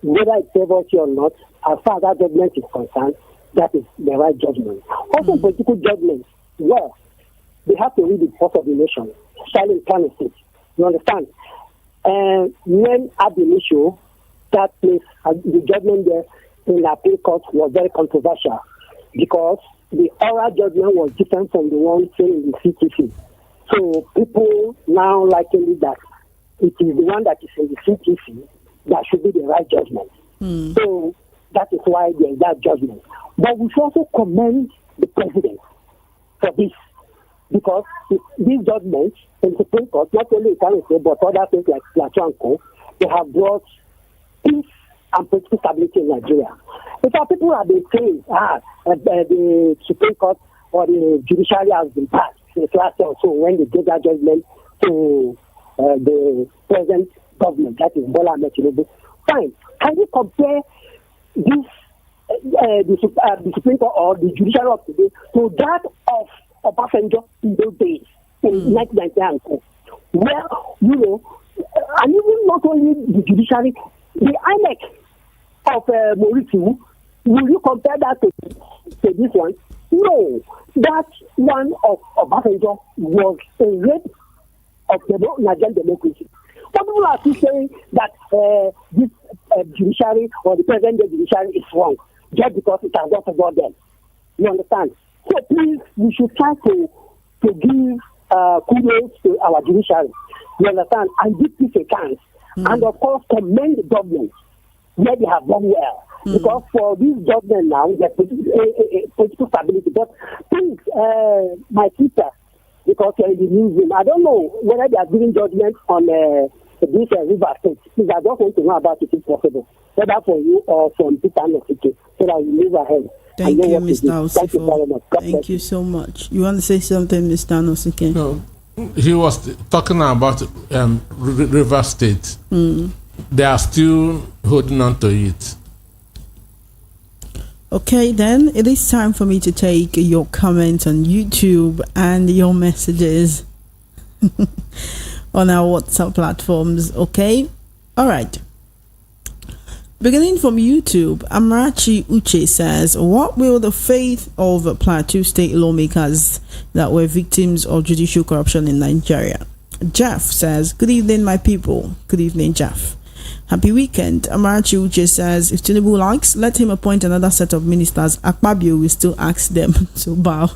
Whether it favors you or not, as far as that judgment is concerned, that is the right judgment. Also, political judgment, well, they have to read the pulse of the nation, especially in Kano State. You understand? And when at the issue, that place, the judgment there in the appeal court was very controversial because the oral judgment was different from the one seen in the CTC. So people now liken that it is the one that is in the CTC that should be the right judgment. So that is why there is that judgment. But we should also commend the president for this, because these judgments in the Supreme Court, not only in Kano State, but other things like Plateau, they have brought peace and political stability in Nigeria. Because people have been saying, the Supreme Court or the Judiciary has been passed since last year or so when they gave that judgment to the present government, that is Bola Ahmed Tinubu. Fine. Can you compare this, the Supreme Court or the Judiciary of today to that of Obasanjo in those days, in 1999, where, you know, and even not only the Judiciary, the INEC of Mauritius, will you compare that to this one? No, that one of Obasanjo was a rape of the Nigerian democracy. Some people are still saying that this judiciary or the present judiciary is wrong just because it has not about them. You understand? So please, we should try to give kudos to our judiciary. You understand? And give peace a chance. and of course commend the government where they have done well. Because for this government now, there's political stability. But please, my sister, because you're in the newsroom, I don't know whether they are giving judgment on this river state. Please, I just want to know about it if possible, whether for you or from Peter Anosike, so that we move ahead. Thank you, Mr. Osifo. Thank you very much. Thank you so much. You want to say something, Mr. Anosike? No, he was talking about River State. They are still holding on to it. Okay, then it is time for me to take your comments on YouTube and your messages on our WhatsApp platforms. Okay, all right. Beginning from YouTube, Amarachi Uche says, what will the fate of Plateau state lawmakers that were victims of judicial corruption in Nigeria? Jeff says, good evening, my people. Good evening, Jeff. Happy weekend. Amarachi Uche says, if Tinubu likes, let him appoint another set of ministers. Akpabio will still ask them to bow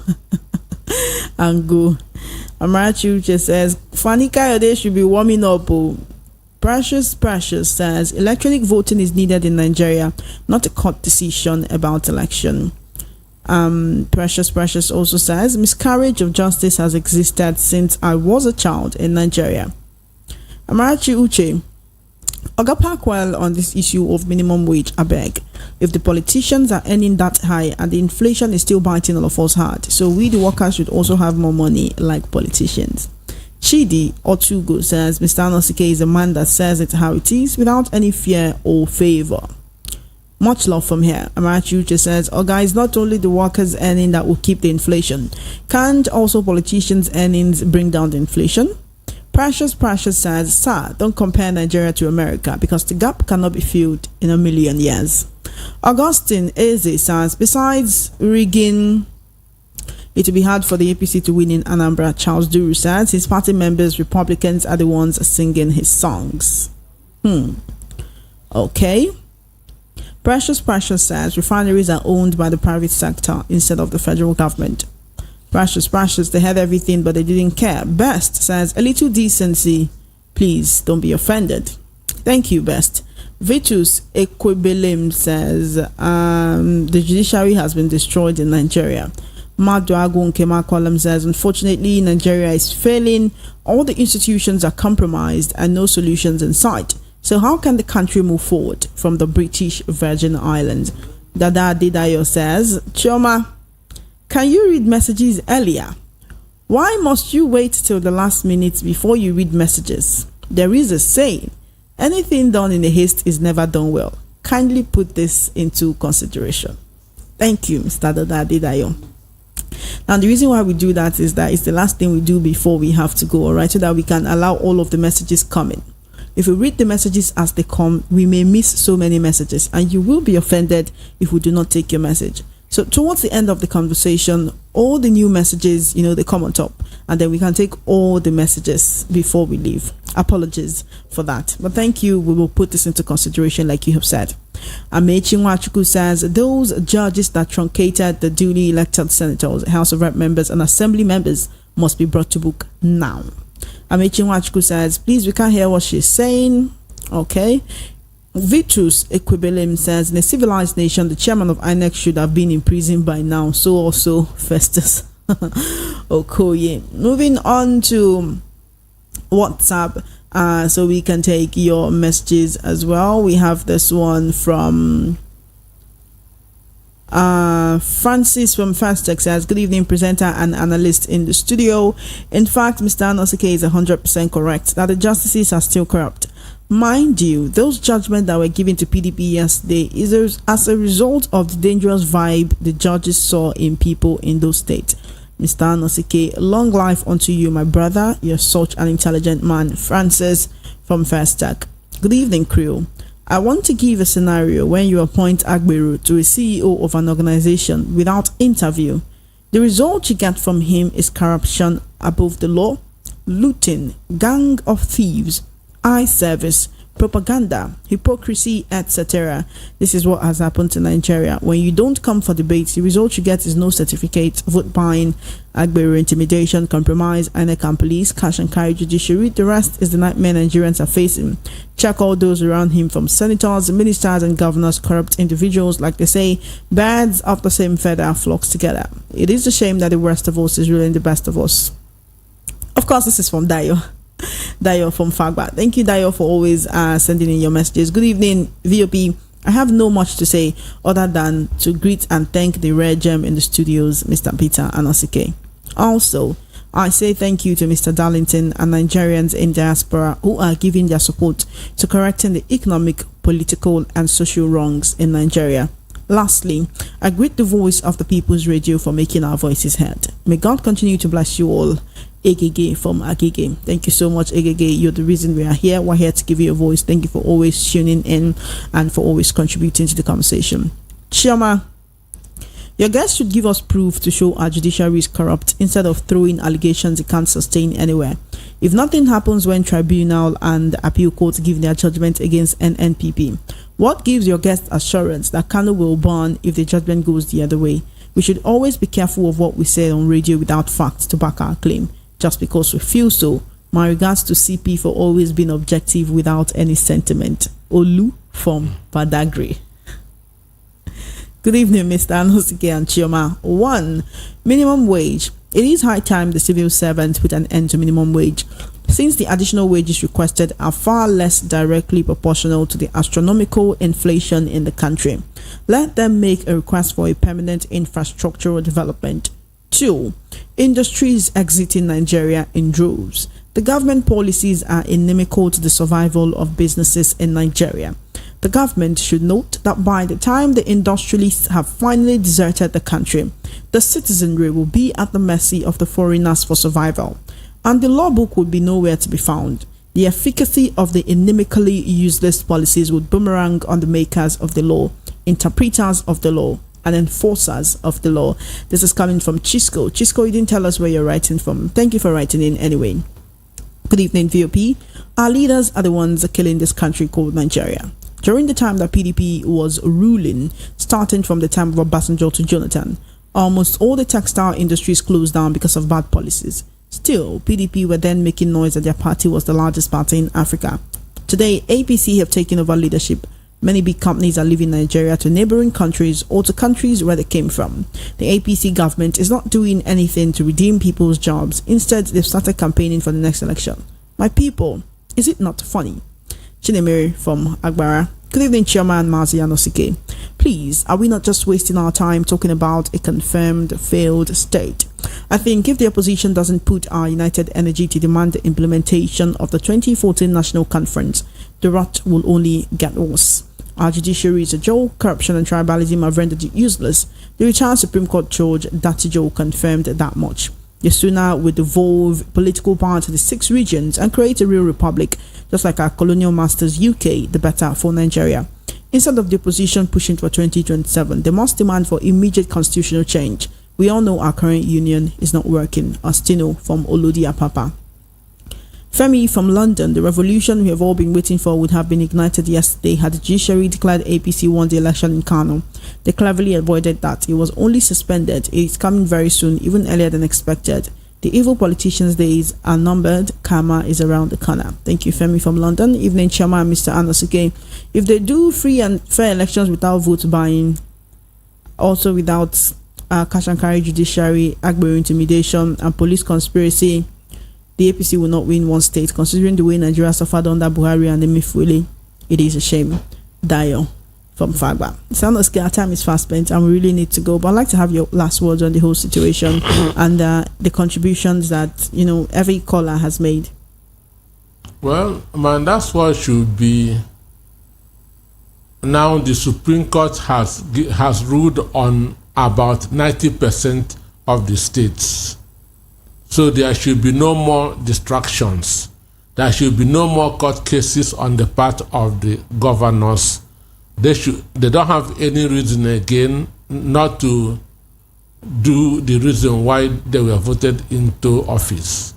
and go. Amarachi Uche says, Fani Kayode should be warming up. Precious says, electronic voting is needed in Nigeria, not a court decision about election. Precious also says, miscarriage of justice has existed since I was a child in Nigeria. Amarachi Uche, Oga Parkwell on this issue of minimum wage, I beg. If the politicians are earning that high and the inflation is still biting all of us hard, so we the workers should also have more money like politicians. Chidi Otugo says, Mr. Anosike is a man that says it how it is without any fear or favor. Much love from here. Amarachi Uche says, Oga, it's not only the workers' earning that will keep the inflation. Can't also politicians' earnings bring down the inflation? Precious says, sir, don't compare Nigeria to America because the gap cannot be filled in a million years. Augustine Eze says, besides rigging, it will be hard for the APC to win in Anambra. Charles Duru says, his party members, Republicans, are the ones singing his songs. Okay. Precious says, refineries are owned by the private sector instead of the federal government. Precious, they had everything, but they didn't care. Best says, a little decency, please don't be offended. Thank you, Best. Vitus Equibilim says, the judiciary has been destroyed in Nigeria. Maduagun Kema Column says, unfortunately, Nigeria is failing. All the institutions are compromised and no solutions in sight. So how can the country move forward from the British Virgin Islands? Dada Didayo says, Chioma, can you read messages earlier? Why must you wait till the last minute before you read messages? There is a saying, anything done in a haste is never done well. Kindly put this into consideration. Thank you, Mr. Dada Didayo. Now, the reason why we do that is that it's the last thing we do before we have to go, all right, so that we can allow all of the messages coming. If we read the messages as they come, we may miss so many messages, and you will be offended if we do not take your message. So towards the end of the conversation, all the new messages, they come on top, and then we can take all the messages before we leave. Apologies for that, but thank you. We will put this into consideration like you have said. Amechi Nwachukwu says, those judges that truncated the duly elected senators, House of Rep members and Assembly members must be brought to book now. Amechi Nwachukwu says, please, we can't hear what she's saying. Okay. Vitus Equibilim says, in a civilized nation, the chairman of INEC should have been in prison by now. So also Festus Okoye. Moving on to WhatsApp, so we can take your messages as well. We have this one from Francis from Fastech says, good evening, presenter and analyst in the studio. In fact, Mr. Anosike is 100% correct that the justices are still corrupt. Mind you, those judgments that were given to PDP yesterday is as a result of the dangerous vibe the judges saw in people in those states. Mr. Anosike, long life unto you, my brother. You're such an intelligent man. Francis from Fastech. Good evening, crew. I want to give a scenario when you appoint Agberu to a CEO of an organization without interview. The result you get from him is corruption above the law, looting, gang of thieves, eye service, propaganda, hypocrisy, etc. This is what has happened to Nigeria. When you don't come for debates, the result you get is no certificate, vote buying, Agbero intimidation, compromise, INEC and police, cash and carry judiciary. The rest is the nightmare Nigerians are facing. Check all those around him, from senators, ministers and governors, corrupt individuals. Like they say, birds of the same feather flocks together. It is a shame that the worst of us is ruling the best of us. Of course, this is from Dayo. Dayo from Fagba. Thank you, Dayo, for always sending in your messages. Good evening, VOP. I have no much to say other than to greet and thank the rare gem in the studios, Mr. Peter Anosike. Also, I say thank you to Mr. Darlington and Nigerians in diaspora who are giving their support to correcting the economic, political, and social wrongs in Nigeria. Lastly, I greet the voice of the People's Radio for making our voices heard. May God continue to bless you all. Egege from Agege. Thank you so much, Egege. You're the reason we are here. We're here to give you a voice. Thank you for always tuning in and for always contributing to the conversation. Chioma, your guest should give us proof to show our judiciary is corrupt instead of throwing allegations it can't sustain anywhere. If nothing happens when tribunal and appeal courts give their judgment against NNPP, what gives your guest assurance that Kano will burn if the judgment goes the other way? We should always be careful of what we say on radio without facts to back our claim, just because we feel so. My regards to CP for always being objective without any sentiment. Olu from Badagry. Good evening, Mr. Anosike and Chioma. 1. Minimum wage. It is high time the civil servants put an end to minimum wage, since the additional wages requested are far less directly proportional to the astronomical inflation in the country. Let them make a request for a permanent infrastructural development. 2. Industries exiting Nigeria in droves. The government policies are inimical to the survival of businesses in Nigeria. The government should note that by the time the industrialists have finally deserted the country, the citizenry will be at the mercy of the foreigners for survival, and the law book would be nowhere to be found. The efficacy of the inimically useless policies would boomerang on the makers of the law, interpreters of the law, and enforcers of the law. This is coming from Chisco. Chisco, you didn't tell us where you're writing from. Thank you for writing in anyway. Good evening, VOP. Our leaders are the ones killing this country called Nigeria. During the time that PDP was ruling, starting from the time of Obasanjo to Jonathan, almost all the textile industries closed down because of bad policies. Still, PDP were then making noise that their party was the largest party in Africa. Today, APC have taken over leadership. Many big companies are leaving Nigeria to neighboring countries or to countries where they came from. The APC government is not doing anything to redeem people's jobs. Instead, they've started campaigning for the next election. My people, is it not funny? Chinemere from Agbara. Good evening, Chairman Mazi Anosike. Please, are we not just wasting our time talking about a confirmed failed state? I think if the opposition doesn't put our united energy to demand the implementation of the 2014 National Conference, the rot will only get worse. Our judiciary is a joke. Corruption and tribalism have rendered it useless. The retired Supreme Court Judge Datijo confirmed that much. The sooner we devolve political power to the 6 regions and create a real republic, just like our colonial masters UK, the better for Nigeria. Instead of the opposition pushing for 2027, they must demand for immediate constitutional change. We all know our current union is not working. Astino from Olodi Apapa. Femi from London. The revolution we have all been waiting for would have been ignited yesterday had the judiciary declared APC won the election in Kano. They cleverly avoided that. It was only suspended. It's coming very soon, even earlier than expected. The evil politicians' days are numbered. Karma is around the corner. Thank you, Femi from London. Evening, Chairman, Mr. Anosike. If they do free and fair elections without vote buying, also without cash and carry judiciary, Agbero intimidation, and police conspiracy, the APC will not win one state. Considering the way Nigeria suffered under Buhari and Emefiele, it is a shame. Dayo from Fagba. Sounds like our time is fast spent and we really need to go. But I'd like to have your last words on the whole situation and the contributions that every caller has made. Well, man, that's what should be. Now the Supreme Court has ruled on about 90% of the states. So there should be no more distractions. There should be no more court cases on the part of the governors. They don't have any reason again not to do the reason why they were voted into office.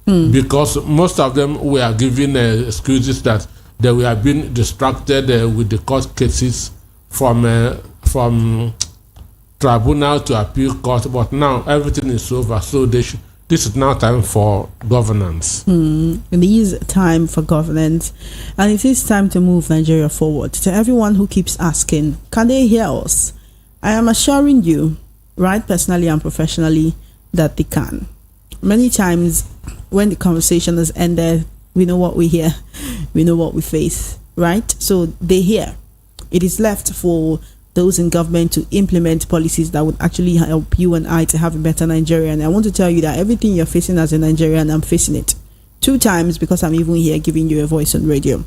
because most of them were given excuses that they were being distracted with the court cases from tribunal to appeal court, but now everything is over, so this is now time for governance. It is time for governance, and it is time to move Nigeria forward. To everyone who keeps asking, can they hear us? I am assuring you, right, personally and professionally, that they can. Many times when the conversation has ended, we know what we hear, we know what we face, right? So they hear. It is left for those in government to implement policies that would actually help you and I to have a better Nigeria. And I want to tell you that everything you're facing as a Nigerian, I'm facing it 2 times, because I'm even here giving you a voice on radio.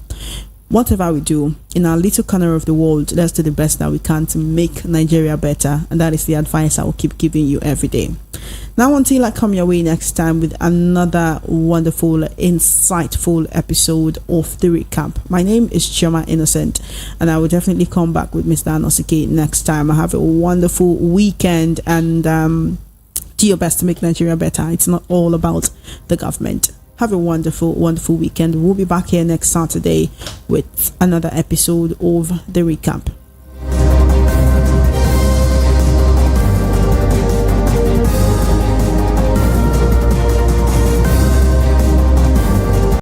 Whatever we do in our little corner of the world, let's do the best that we can to make Nigeria better. And that is the advice I will keep giving you every day. Now, until I come your way next time with another wonderful, insightful episode of The Recap. My name is Ijeoma Innocent, and I will definitely come back with Mr. Anosike next time. I have a wonderful weekend, and do your best to make Nigeria better. It's not all about the government. Have a wonderful, wonderful weekend. We'll be back here next Saturday with another episode of The Recap.